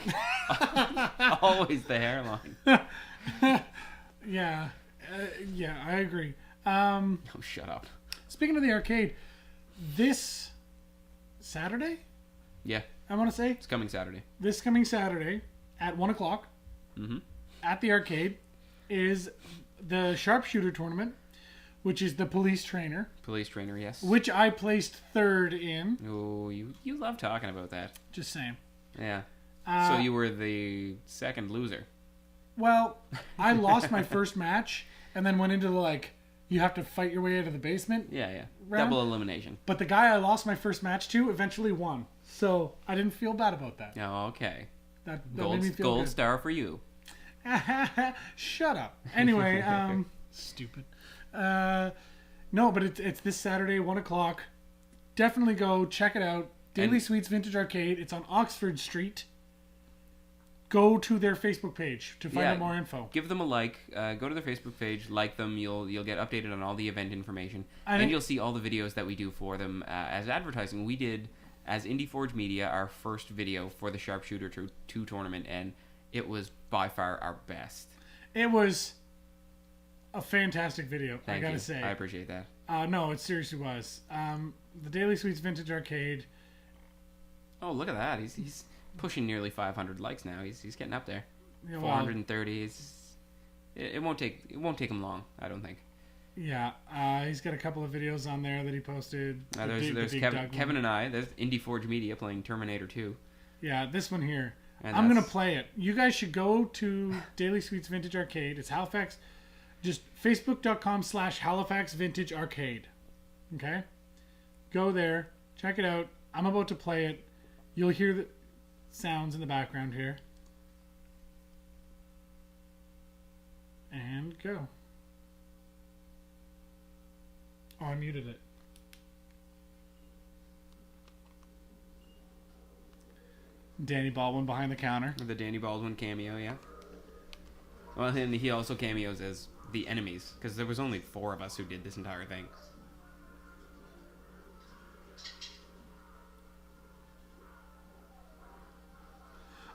Always the hairline. Yeah. Yeah, I agree. Oh, shut up. Speaking of the arcade, this Saturday? Yeah. I want to say? It's coming Saturday. This coming Saturday at 1 o'clock at the arcade is the sharpshooter tournament, which is the police trainer. Police trainer, yes. Which I placed third in. Oh, you love talking about that. Just saying. Yeah. So you were the second loser. Well, I lost my first match and then went into the, you have to fight your way out of the basement. Yeah. Round. Double elimination. But the guy I lost my first match to eventually won. So I didn't feel bad about that. Oh, okay. That made me feel gold good. star for you. Shut up. Anyway, stupid. No, but it's this Saturday, 1 o'clock. Definitely go check it out. Daily Sweets Vintage Arcade. It's on Oxford Street. Go to their Facebook page to find out more info. Give them a like. Go to their Facebook page, like them. You'll get updated on all the event information, and you'll see all the videos that we do for them as advertising. We did as Indie Forge Media our first video for the Sharpshooter 2 tournament, and it was by far our best. It was a fantastic video. Thank I gotta you. say. I appreciate that. No, it seriously was. The Daily Sweets Vintage Arcade. Oh, look at that! He's pushing nearly 500 likes now. He's getting up there. Yeah, 430. It won't take him long, I don't think. Yeah, he's got a couple of videos on there that he posted. There's Kevin and I. There's Indie Forge Media playing Terminator 2. Yeah, this one here. And I'm gonna play it. You guys should go to Daily Sweets Vintage Arcade. It's Halifax. Just facebook.com/Halifax Vintage Arcade. Okay, go there, check it out. I'm about to play it. You'll hear the sounds in the background here. And go. Oh, I muted it. Danny Baldwin behind the counter. The Danny Baldwin cameo, yeah. Well, and he also cameos as the enemies, because there was only 4 of us who did this entire thing.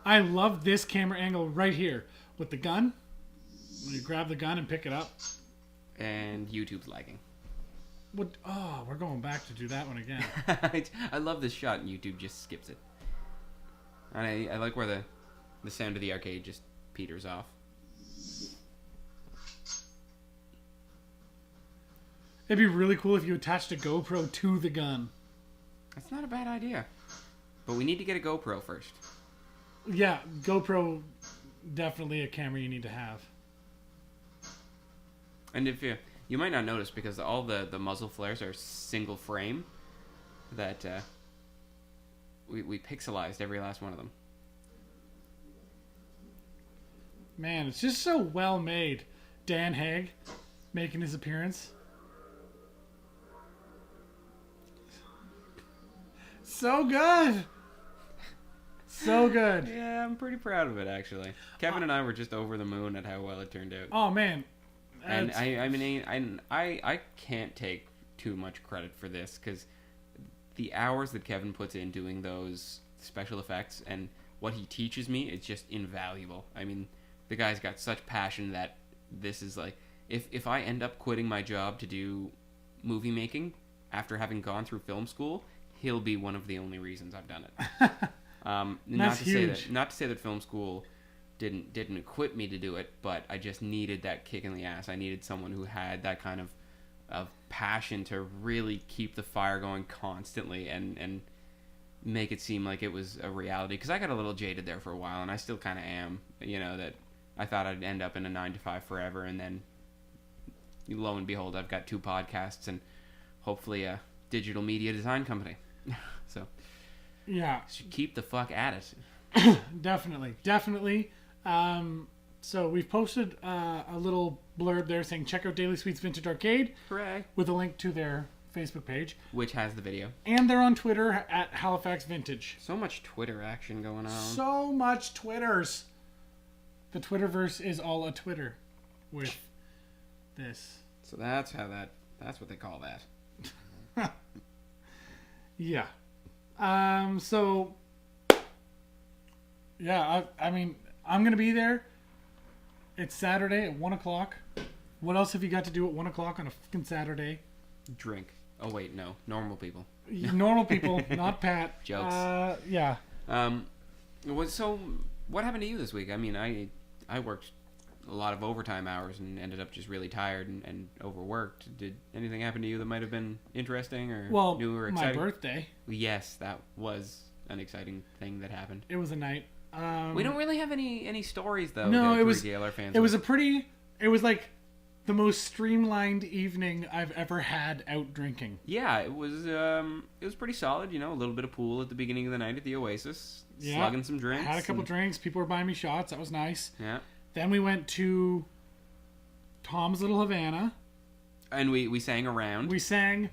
I love this camera angle right here with the gun. When you grab the gun and pick it up. And YouTube's lagging. What? Oh, we're going back to do that one again. I love this shot, and YouTube just skips it. And I like where the sound of the arcade just peters off. It'd be really cool if you attached a GoPro to the gun. That's not a bad idea. But we need to get a GoPro first. Yeah, GoPro, definitely a camera you need to have. And if You might not notice because all the muzzle flares are single frame. That we pixelized every last one of them. Man, it's just so well made. Dan Haig making his appearance. So good. So good. Yeah, I'm pretty proud of it actually. Kevin and I were just over the moon at how well it turned out. Oh man. And I can't take too much credit for this because the hours that Kevin puts in doing those special effects and what he teaches me is just invaluable. I mean, the guy's got such passion that this is like, if I end up quitting my job to do movie making after having gone through film school, he'll be one of the only reasons I've done it. That's huge. Not to say that film school didn't equip me to do it, but I just needed that kick in the ass. I needed someone who had that kind of passion to really keep the fire going constantly and make it seem like it was a reality. Because I got a little jaded there for a while, and I still kind of am. You know, that I thought I'd end up in a 9-to-5 forever, and then lo and behold, I've got 2 podcasts and hopefully a digital media design company. So yeah, should keep the fuck at it. Definitely. So we've posted a little blurb there saying check out Daily Sweets Vintage Arcade. Hooray. With a link to their Facebook page. Which has the video. And they're on Twitter at Halifax Vintage. So much Twitter action going on. So much Twitters. The Twitterverse is all a Twitter with this. So that's what they call that. Yeah. So yeah, I mean, I'm going to be there. It's Saturday at 1 o'clock. What else have you got to do at 1 o'clock on a fucking Saturday? Drink. Oh, wait, no. Normal people. Normal people, not Pat. Jokes. Yeah. So, what happened to you this week? I mean, I worked a lot of overtime hours and ended up just really tired and overworked. Did anything happen to you that might have been interesting or new or exciting? My birthday. Yes, that was an exciting thing that happened. It was a night. We don't really have any stories though. No, to it was regale our fans. It was like the most streamlined evening I've ever had out drinking. Yeah, it was pretty solid. You know, a little bit of pool at the beginning of the night at the Oasis. Yeah, slugging some drinks. Had a couple drinks. People were buying me shots. That was nice. Yeah. Then we went to Tom's Little Havana. And we sang around. We sang.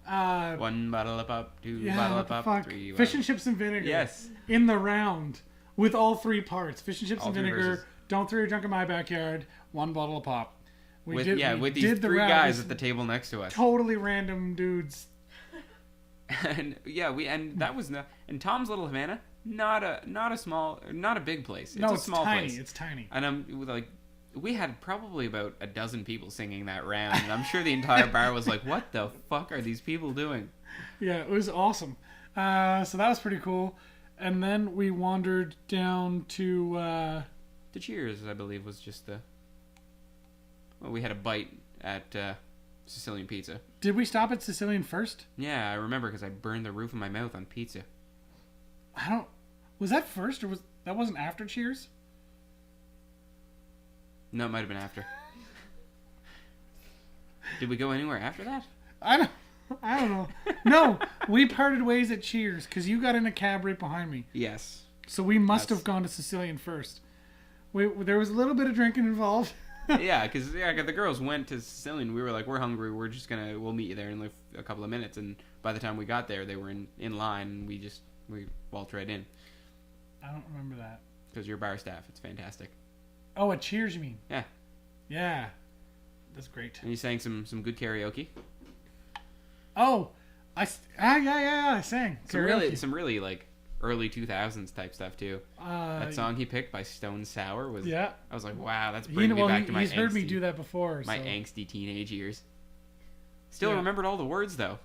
1 bottle of pop, 2 bottle of pop, 3. Fish and chips and vinegar. Yes. In the round. With all 3 parts. Fish and chips All and 3 vinegar. verses. Don't throw your junk in my backyard. 1 bottle of pop. With these 3 guys at the table next to us. Totally random dudes. And that was and Tom's Little Havana, not a big place. It's a small tiny. place. It's tiny. And we had probably about a dozen people singing that round, and I'm sure the entire bar was like, "What the fuck are these people doing?" Yeah, it was awesome. So that was pretty cool. And then we wandered down to the Cheers, I believe, was just we had a bite at Sicilian pizza. Did we stop at Sicilian first? Yeah, I remember because I burned the roof of my mouth on pizza. Was that first or that wasn't after Cheers? No, it might have been after. Did we go anywhere after that? I don't know. No, we parted ways at Cheers because you got in a cab right behind me. Yes. So we must have gone to Sicilian first. There was a little bit of drinking involved. Yeah, because the girls went to Sicilian. We were like, we're hungry. We'll meet you there in a couple of minutes. And by the time we got there, they were in line. And we waltzed right in. I don't remember that. Because you're bar staff. It's fantastic. Oh, at Cheers, you mean? Yeah. Yeah. That's great. And you sang some good karaoke. Oh, I sang karaoke. Some really like early 2000s type stuff too. That song he picked by Stone Sour was. Yeah. I was like, wow, that's bringing me back to my. He's heard me do that before. My angsty teenage years. Still remembered all the words though.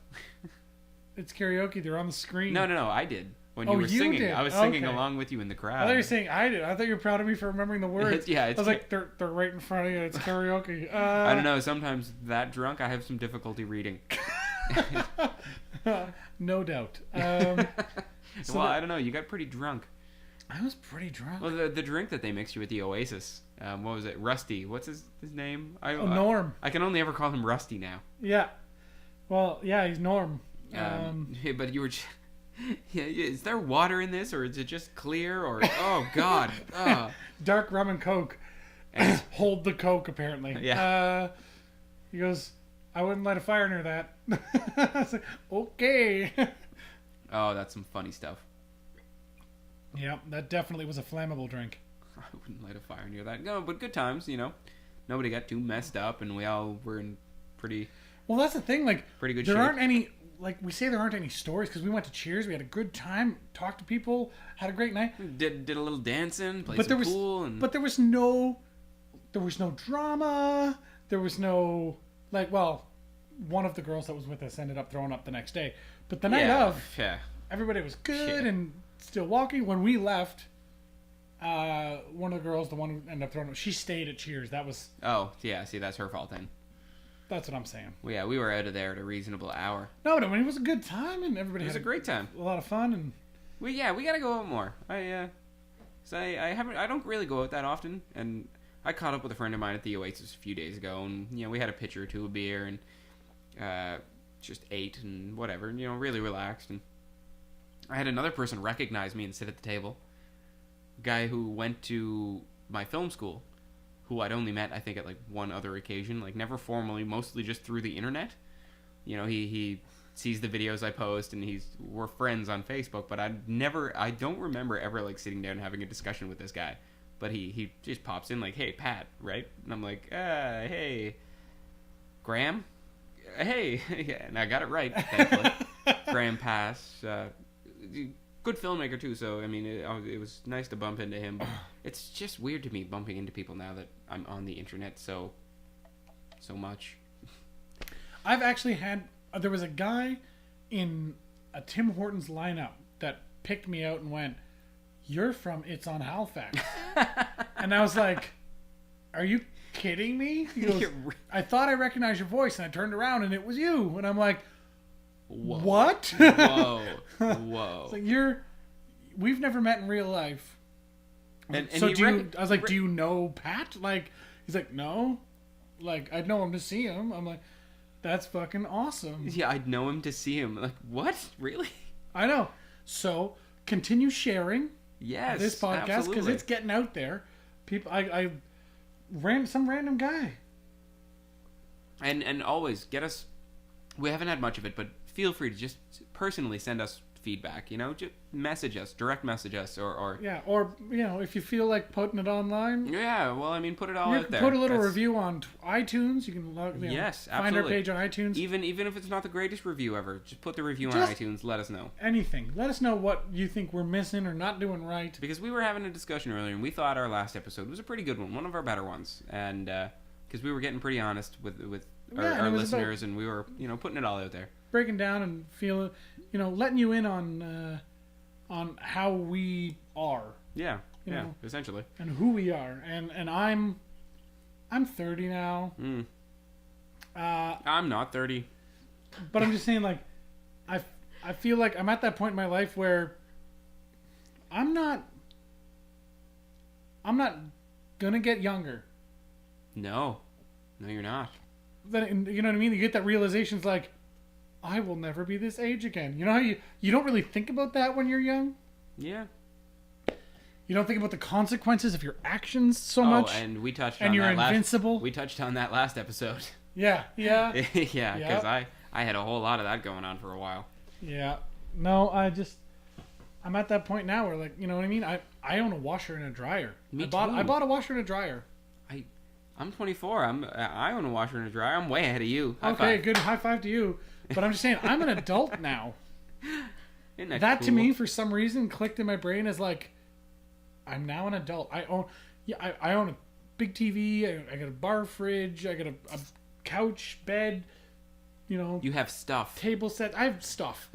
It's karaoke. They're on the screen. No. I did. When you were singing, did. I was singing along with you in the crowd. I thought you were saying I did. I thought you were proud of me for remembering the words. Yeah, I was like, they're right in front of you. It's karaoke. I don't know. Sometimes that drunk, I have some difficulty reading. No doubt. Well, I don't know. You got pretty drunk. I was pretty drunk. Well, the drink that they mixed you with the Oasis. What was it? Rusty. What's his name? Norm. I can only ever call him Rusty now. Yeah. Well, yeah, he's Norm. But you were. Yeah, is there water in this, or is it just clear? Or oh god, dark rum and Coke. And hold the Coke apparently. Yeah. He goes, I wouldn't light a fire near that. I was like, okay. Oh, that's some funny stuff. Yeah, that definitely was a flammable drink. I wouldn't light a fire near that. No, but good times, you know. Nobody got too messed up, and we all were in pretty. Well, that's the thing. Like, pretty good there shape. aren't any. Like, we say there aren't any stories because we went to Cheers. We had a good time, talked to people, had a great night. Did a little dancing, played some pool, and but there was no drama. There was no one of the girls that was with us ended up throwing up the next day. But the night of, everybody was good and still walking. When we left, one of the girls, the one who ended up throwing up, she stayed at Cheers. That was. Oh yeah, see that's her fault then. That's what I'm saying. Well, yeah, we were out of there at a reasonable hour. No, but I mean, it was a good time and everybody had a great time. A lot of fun and. We gotta go out more. I don't really go out that often, and I caught up with a friend of mine at the Oasis a few days ago, and you know we had a pitcher or two of beer and just ate and whatever, and, you know, really relaxed. And I had another person recognize me and sit at the table. A guy who went to my film school, who I'd only met I think at like one other occasion, like never formally, mostly just through the internet. You know, he sees the videos I post and we're friends on Facebook, but I don't remember ever like sitting down and having a discussion with this guy. But he just pops in like, hey, Pat, right? And I'm like, hey, Graham? Hey. Yeah, and I got it right, thankfully. Graham Pass. Good filmmaker, too, so, I mean, it was nice to bump into him. But it's just weird to me bumping into people now that I'm on the internet so much. I've actually had... there was a guy in a Tim Hortons lineup that picked me out and went, you're from It's on Halifax. And I was like, are you kidding me? He goes, I thought I recognized your voice, and I turned around and it was you. And I'm like, whoa. What? Whoa. It's like, we've never met in real life. And so I was like, do you know Pat? Like, he's like, no. Like, I'd know him to see him. I'm like, that's fucking awesome. Yeah, I'd know him to see him. Like, what? Really? I know. So continue sharing. Yes, this podcast because it's getting out there. People, I ran some random guy. And always get us. We haven't had much of it, but feel free to just personally send us feedback. You know, just message us, direct message us, or yeah, or you know, if you feel like putting it online. Yeah, well, I mean, put it all out there. Put a little review on iTunes. You can yes, find our page on iTunes. Even if it's not the greatest review ever, just put the review on iTunes. Let us know anything. Let us know what you think we're missing or not doing right. Because we were having a discussion earlier, and we thought our last episode was a pretty good one of our better ones, and because we were getting pretty honest with our listeners, and we were putting it all out there, breaking down and feeling, letting you in on how we are. Yeah, essentially, and who we are, and I'm 30 now. I'm not 30, but I'm just saying, like, I feel like I'm at that point in my life where I'm not gonna get younger. No, you're not. Then you know what I mean? You get that realization, it's like, I will never be this age again. You know how you don't really think about that when you're young? Yeah. You don't think about the consequences of your actions so much. Oh, and we touched on that. And you're invincible. We touched on that last episode. Yeah. Yeah, because I had a whole lot of that going on for a while. Yeah. No, I'm at that point now where, like, you know what I mean? I own a washer and a dryer. I bought a washer and a dryer. I'm 24. I own a washer and a dryer. I'm way ahead of you. High five. Good high five to you. But I'm just saying, I'm an adult now. Isn't that that cool? To me, for some reason, clicked in my brain as like, I'm now an adult. I own a big TV. I got a bar fridge. I got a couch, bed. You have stuff. Table set. I have stuff.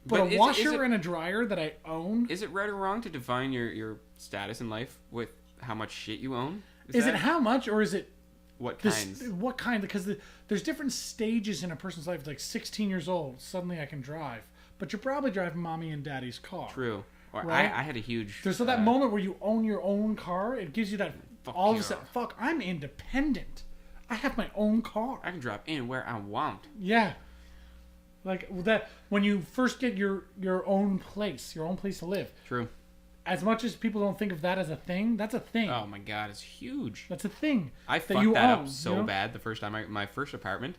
But a washer and a dryer that I own. Is it right or wrong to define your status in life with how much shit you own? Is it how much, or is it what kinds? What kind? Because there's different stages in a person's life. Like 16 years old, suddenly I can drive, but you're probably driving mommy and daddy's car. True. Or right? I had a huge. So that moment where you own your own car, it gives you that all of a yeah. sudden, fuck, I'm independent. I have my own car. I can drive anywhere I want. Yeah. Like that when you first get your own place to live. True. As much as people don't think of that as a thing, that's a thing. Oh my god, it's huge. That's a thing. I that fucked you that own, up so you know? bad the first time my first apartment.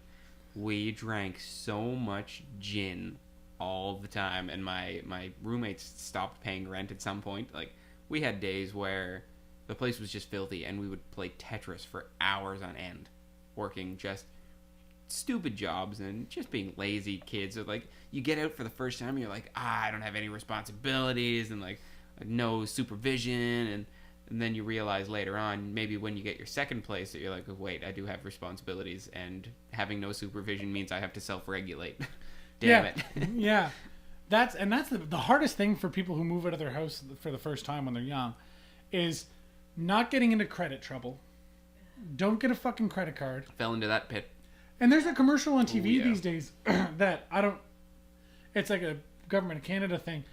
We drank so much gin all the time, and my roommates stopped paying rent at some point. Like, we had days where the place was just filthy, and we would play Tetris for hours on end, working just stupid jobs and just being lazy kids. So, like, you get out for the first time, and you're like, I don't have any responsibilities, and like no supervision, and then you realize later on, maybe when you get your second place, that you're like, oh, wait, I do have responsibilities, and having no supervision means I have to self-regulate. Damn it. Yeah. That's the hardest thing for people who move out of their house for the first time when they're young is not getting into credit trouble. Don't get a fucking credit card. Fell into that pit. And there's a commercial on TV yeah. these days that it's like a government of Canada thing,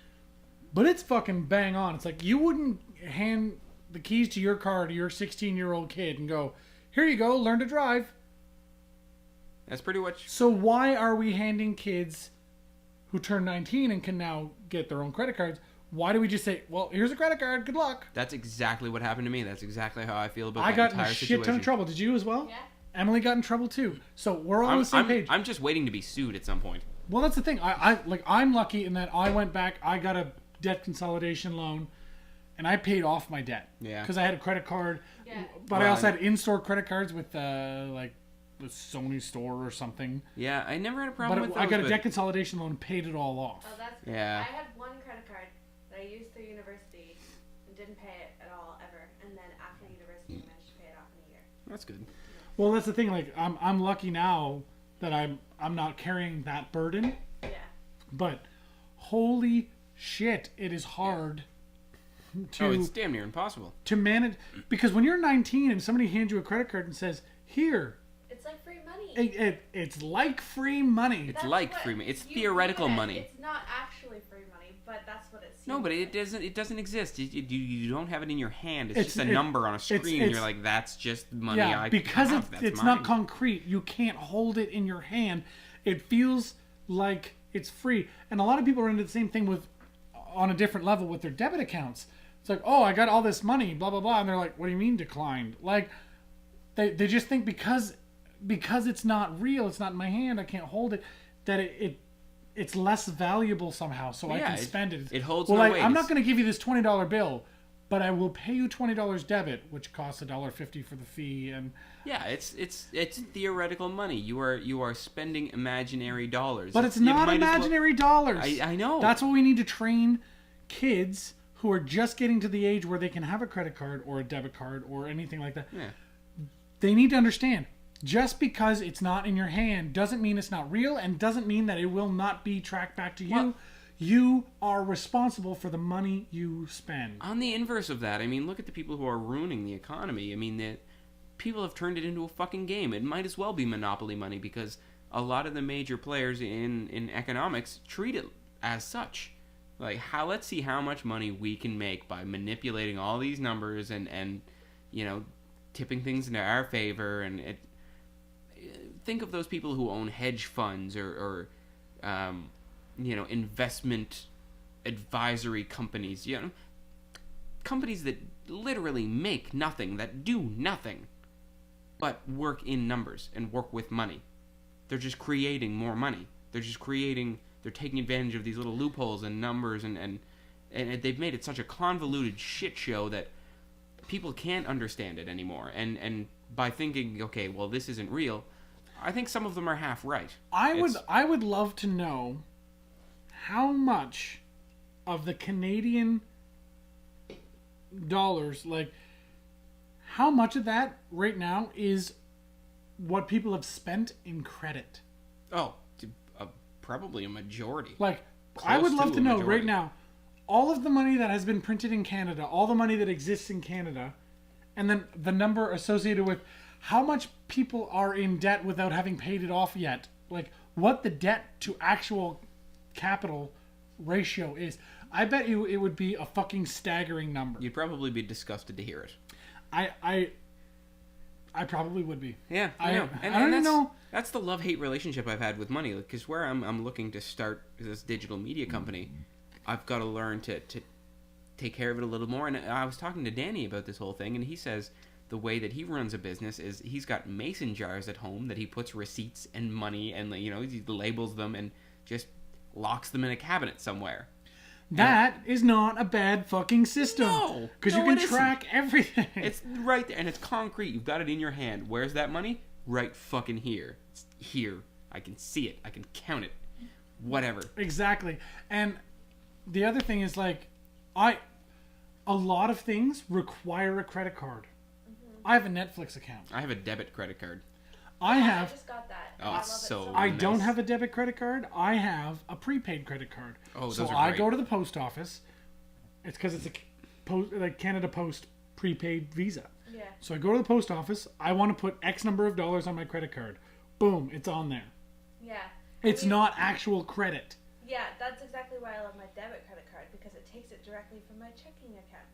but it's fucking bang on. It's like you wouldn't hand the keys to your car to your 16-year-old kid and go, here you go, learn to drive. That's pretty much. So why are we handing kids who turn 19 and can now get their own credit cards? Why do we just say, well, here's a credit card, good luck? That's exactly what happened to me. That's exactly how I feel about I that got in a entire shit situation. ton of trouble. Did you as well? Yeah. Emily got in trouble too. So we're all on the same page. I'm just waiting to be sued at some point. Well, that's the thing. I'm lucky in that I went back. I got a debt consolidation loan, and I paid off my debt. Yeah. Because I had a credit card, Yeah. but I also had in-store credit cards with like the Sony store or something. Yeah, I never had a problem with those. I got a debt consolidation loan and paid it all off. Oh, that's good. Yeah. I had one credit card that I used through university and didn't pay it at all ever. And then after university, I managed to pay it off in a year. That's good. Well, that's the thing. Like I'm lucky now that I'm not carrying that burden. Yeah. But holy shit, it is hard Oh, it's damn near impossible. to manage, because when you're 19 and somebody hands you a credit card and says, "Here, It's like free money. it's like free money." It's That's like what free money. It's you theoretical view it as. money. It's not actually free money, but that's what it seems No, but like. it doesn't exist. You don't have it in your hand. It's It's- just a number on a screen. it's- and you're like, that's just money Yeah, I because have. That's it's mine. not concrete. You can't hold it in your hand. It feels like it's free. And a lot of people are into the same thing on a different level with their debit accounts. It's like, oh, I got all this money, blah, blah, blah. And they're like, what do you mean declined? Like, they just think because it's not real, it's not in my hand, I can't hold it, that it's less valuable somehow, so I Yeah, can spend it. it holds well, no like, weight. I'm not going to give you this $20 bill, but I will pay you $20 debit, which costs $1.50 for the fee. And Yeah, it's theoretical money. You are spending imaginary dollars. but it's You not might as well- imaginary dollars. I know. That's what we need to train kids who are just getting to the age where they can have a credit card or a debit card or anything like that. Yeah. They need to understand, just because it's not in your hand doesn't mean it's not real, and doesn't mean that it will not be tracked back to you. Well- You are responsible for the money you spend. On the inverse of that, I mean, look at the people who are ruining the economy. I mean, people have turned it into a fucking game. It might as well be monopoly money, because a lot of the major players in economics treat it as such. Like, let's see how much money we can make by manipulating all these numbers and you know, tipping things into our favor. And think of those people who own hedge funds or you know, investment advisory companies, you know, companies that literally make nothing, that do nothing, but work in numbers and work with money. They're just creating more money. They're taking advantage of these little loopholes and numbers, and they've made it such a convoluted shit show that people can't understand it anymore. And by thinking, okay, well, this isn't real, I think some of them are half right. I would love to know how much of the Canadian dollars, like how much of that right now is what people have spent in credit. Oh, probably a majority. Like, I would Close love to to a know majority. right now, all of the money that has been printed in Canada, all the money that exists in Canada, and then the number associated with how much people are in debt without having paid it off yet. Like, what the debt to actual capital ratio is. I bet you it would be a fucking staggering number. You'd probably be disgusted to hear it. I probably would be. Yeah, I know. I don't even know. That's the love-hate relationship I've had with money. Because where I'm looking to start this digital media company, I've got to learn to take care of it a little more. And I was talking to Danny about this whole thing, and he says the way that he runs a business is he's got mason jars at home that he puts receipts and money and, you know, he labels them and just locks them in a cabinet somewhere. That is not a bad fucking system. No, because you can track everything. It's right there, and it's concrete. You've got it in your hand. Where's that money? Right fucking here. It's here. I can see it. I can count it. Whatever. Exactly. And the other thing is, like, a lot of things require a credit card. Mm-hmm. I have a Netflix account. I have a debit credit card. I just got that. Oh, it's so I nice. don't have a debit credit card. I have a prepaid credit card. Oh, those so are I great. go to the post office. It's because it's like Canada Post prepaid Visa. Yeah. So I go to the post office. I want to put X number of dollars on my credit card. Boom, it's on there. Yeah. It's not actual credit. Yeah, that's exactly why I love my debit credit card, because it takes it directly from my checking account.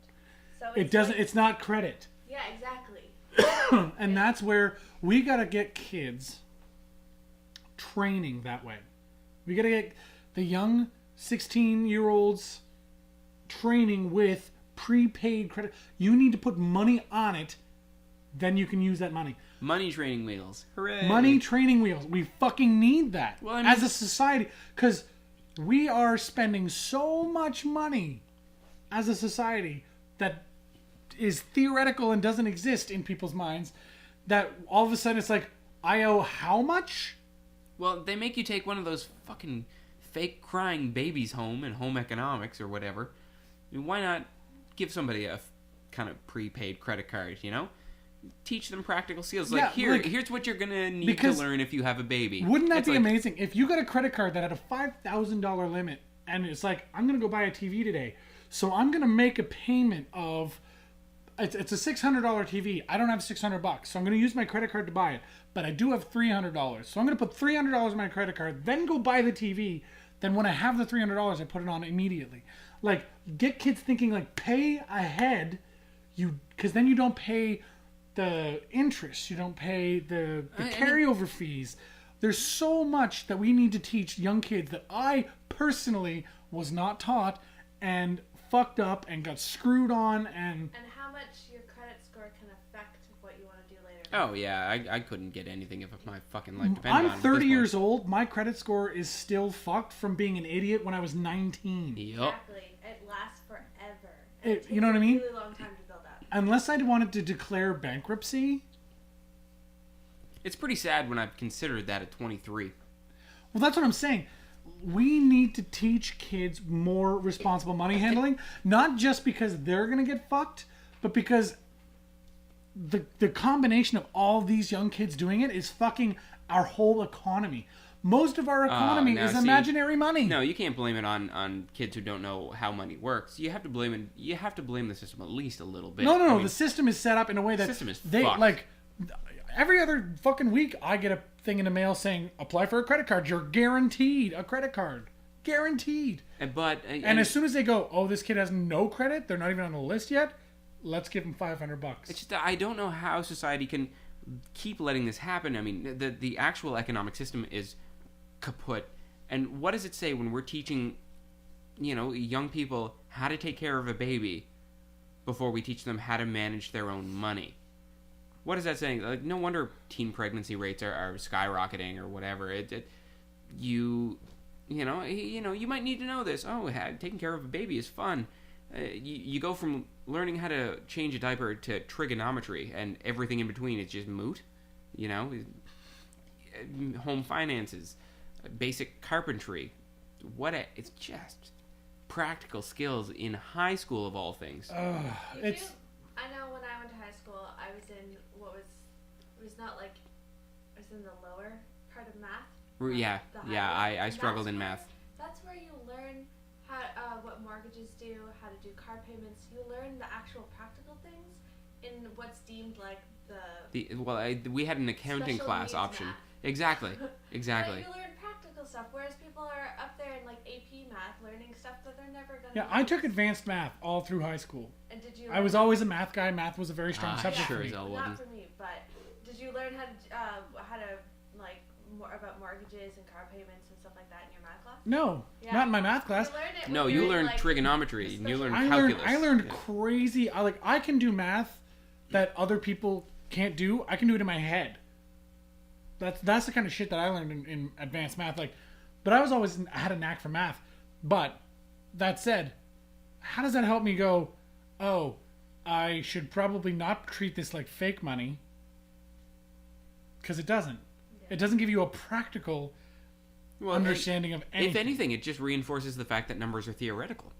So It doesn't. It's not credit. Yeah, exactly. And that's where we gotta get kids training that way. We gotta get the young 16-year-olds training with prepaid credit. You need to put money on it, then you can use that money. Money training wheels. Hooray. Money training wheels. We fucking need that Well, I mean, as a society, because we are spending so much money as a society that is theoretical and doesn't exist in people's minds, that all of a sudden it's like, I owe how much? Well, they make you take one of those fucking fake crying babies home in home economics or whatever. I mean, why not give somebody a kind of prepaid credit card, you know? Teach them practical skills. Like, here's what you're going to need to learn if you have a baby. Wouldn't that be amazing? If you got a credit card that had a $5,000 limit, and it's like, I'm going to go buy a TV today, so I'm going to make a payment of... It's a $600 TV. I don't have $600, so I'm going to use my credit card to buy it. But I do have $300, so I'm going to put $300 in my credit card, then go buy the TV. Then when I have the $300, I put it on immediately. Like, get kids thinking, like, pay ahead, because then you don't pay the interest, you don't pay the carryover fees. There's so much that we need to teach young kids that I personally was not taught and fucked up and got screwed on and how much your credit score can affect what you want to do later. Oh, yeah, I couldn't get anything if my fucking life depended on it. I'm 30 years old. My credit score is still fucked from being an idiot when I was 19. Yep. Exactly. It lasts forever. You know what I mean? It takes a really long time to build up. Unless I wanted to declare bankruptcy. It's pretty sad when I've considered that at 23. Well, that's what I'm saying. We need to teach kids more responsible money handling, not just because they're going to get fucked, but because the combination of all these young kids doing it is fucking our whole economy. Most of our economy is imaginary money. No, you can't blame it on kids who don't know how money works. You have to blame it. You have to blame the system at least a little bit. No. I mean, the system is set up in a way that system is they fucked. like. Every other fucking week, I get a thing in the mail saying, "Apply for a credit card. You're guaranteed a credit card. Guaranteed." And as soon as they go, "Oh, this kid has no credit. They're not even on the list yet. Let's give them $500." It's just I don't know how society can keep letting this happen. I mean, the actual economic system is kaput. And what does it say when we're teaching, young people how to take care of a baby before we teach them how to manage their own money? What is that saying? Like, no wonder teen pregnancy rates are skyrocketing or whatever. You might need to know this. Oh, taking care of a baby is fun. You go from learning how to change a diaper to trigonometry, and everything in between is just moot. Home finances, basic carpentry. It's just practical skills in high school of all things. I know when I went to high school, I was in I was in the lower part of math. I struggled in math. That's where you learn how what mortgages do, how to do car payments. You learn the actual practical things in what's deemed like we had an accounting class option. Math. Exactly. You learn practical stuff, whereas people are up there in like AP math learning stuff stuff that they're never gonna. Yeah, I took advanced math all through high school. And did you? I was always a math guy. Math was a very strong I subject sure for me. as hell Not wasn't. for me, but did you learn how to like more about mortgages and car payments and stuff like that in your math class? No, Yeah. not in my math class. You learned it when No, you you were in, learned like, trigonometry and you learned I calculus. learned Yeah. crazy. I can do math that other people can't do. I can do it in my head. That's the kind of shit that I learned in advanced math. But I had a knack for math. But that said, how does that help me go? Oh, I should probably not treat this like fake money. Because it doesn't. It doesn't give you a practical understanding of anything. If anything, it just reinforces the fact that numbers are theoretical.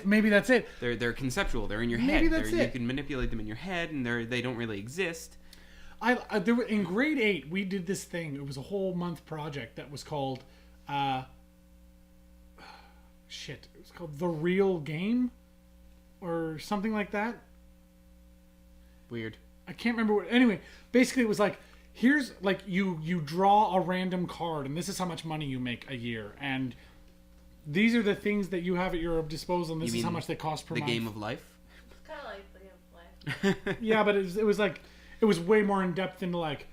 Maybe that's it. They're conceptual. They're in your Maybe head. that's You it. can manipulate them in your head, and they don't really exist. In grade 8, we did this thing. It was a whole month project that was called, it was called The Real Game, or something like that. Weird. I can't remember what. Anyway, basically it was like, here's like you draw a random card, and this is how much money you make a year, and these are the things that you have at your disposal, and this is how much they cost per The month. game of life. It's kind of like the game of life. Yeah, but it was like, it was way more in depth into like,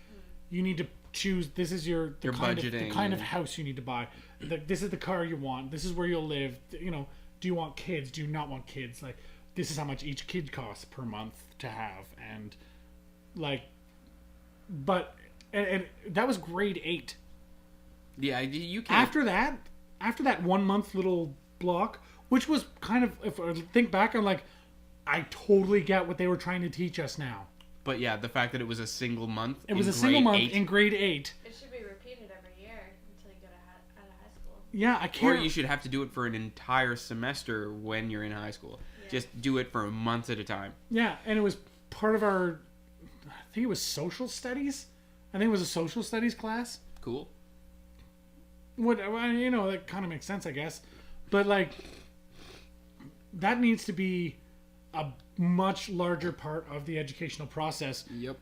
you need to choose. This is the budgeting kind of house you need to buy. This is the car you want. This is where you'll live. You know, do you want kids? Do you not want kids? Like, this is how much each kid costs per month to have, and like, but and that was grade 8. Yeah, you can't. After that 1 month little block, which was kind of, if I think back, I'm like, I totally get what they were trying to teach us now. But yeah, the fact that it was a single month. It was a single month in grade 8. It should be repeated every year until you get out of high school. Yeah, I can't. Or you should have to do it for an entire semester when you're in high school. Yeah. Just do it for months at a time. Yeah, and it was part of our, I think it was social studies. I think it was a social studies class. Cool. That kind of makes sense, I guess. But like, that needs to be a much larger part of the educational process. Yep.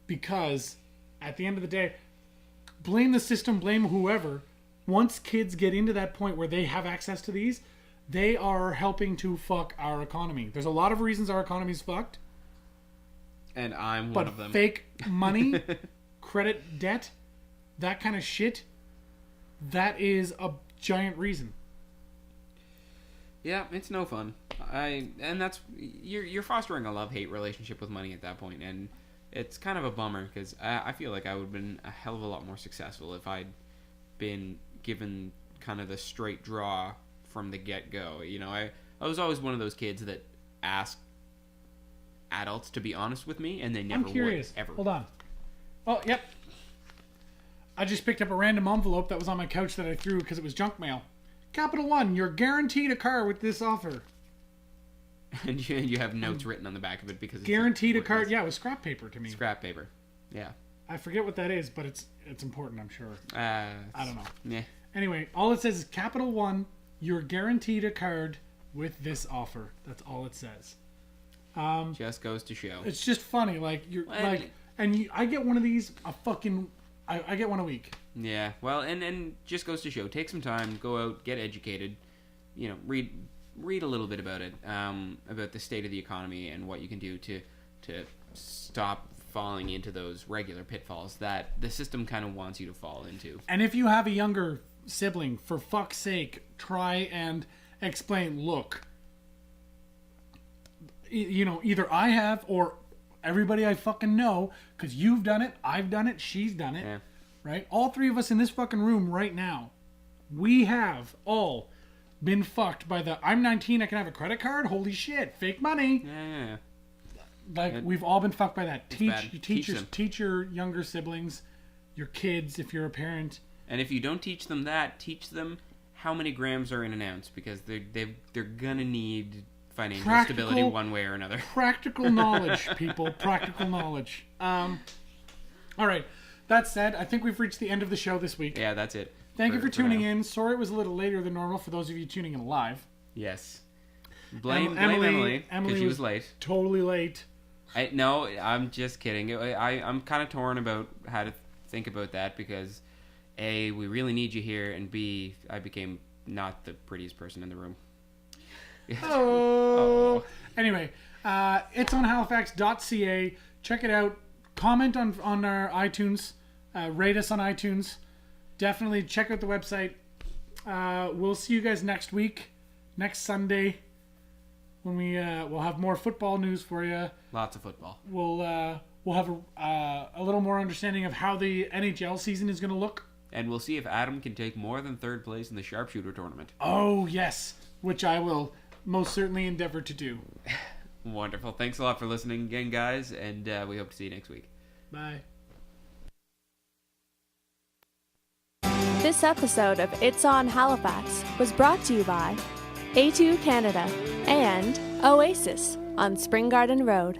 Because at the end of the day, blame the system, blame whoever. Once kids get into that point where they have access to these, they are helping to fuck our economy. There's a lot of reasons our economy's fucked. And I'm But one of them. fake money, credit debt, that kind of shit, that is a giant reason. Yeah, it's no fun. You're fostering a love-hate relationship with money at that point, and it's kind of a bummer because I feel like I would have been a hell of a lot more successful if I'd been given kind of the straight draw from the get-go. You know, I was always one of those kids that asked adults to be honest with me, and they never I'm curious. would ever. Hold on. Oh, yep. I just picked up a random envelope that was on my couch that I threw because it was junk mail. Capital One, you're guaranteed a car with this offer. And you have notes written on the back of it because it's Guaranteed a worthless. car. Yeah, it was scrap paper to me. Scrap paper. Yeah. I forget what that is, but it's important, I'm sure. I don't know. Yeah. Anyway, all it says is Capital One, you're guaranteed a card with this offer. That's all it says. Just goes to show. It's just funny, like you're Well, I get one of these I get one a week. Yeah, well, and just goes to show. Take some time, go out, get educated. You know, read a little bit about it, about the state of the economy and what you can do to stop falling into those regular pitfalls that the system kind of wants you to fall into. And if you have a younger sibling, for fuck's sake, try and explain. Look, either I have or everybody I fucking know, because you've done it, I've done it, she's done it. Yeah. Right? All three of us in this fucking room right now, we have all been fucked by the I'm 19, I can have a credit card? Holy shit, fake money. Yeah. Like, we've all been fucked by that. bad. Teach your younger siblings, your kids, if you're a parent. And if you don't teach them that, teach them how many grams are in an ounce, because they're gonna need financial stability one way or another. Practical knowledge, people. Practical knowledge. All right. That said, I think we've reached the end of the show this week. Yeah, that's it. Thank you for tuning now. in. Sorry it was a little later than normal for those of you tuning in live. Yes. Blame Emily Emily, because she was late. Totally late. No, I'm just kidding. I'm kind of torn about how to think about that because A, we really need you here, and B, I became not the prettiest person in the room. Oh. Anyway, it's on halifax.ca. Check it out. Comment on our iTunes. Rate us on iTunes. Definitely check out the website. We'll see you guys next week, next Sunday, when we'll have more football news for you. Lots of football. We'll have a little more understanding of how the NHL season is going to look. And we'll see if Adam can take more than third place in the sharpshooter tournament. Oh, yes, which I will most certainly endeavor to do. Wonderful. Thanks a lot for listening again, guys, and we hope to see you next week. Bye. This episode of It's on Halifax was brought to you by A2 Canada and Oasis on Spring Garden Road.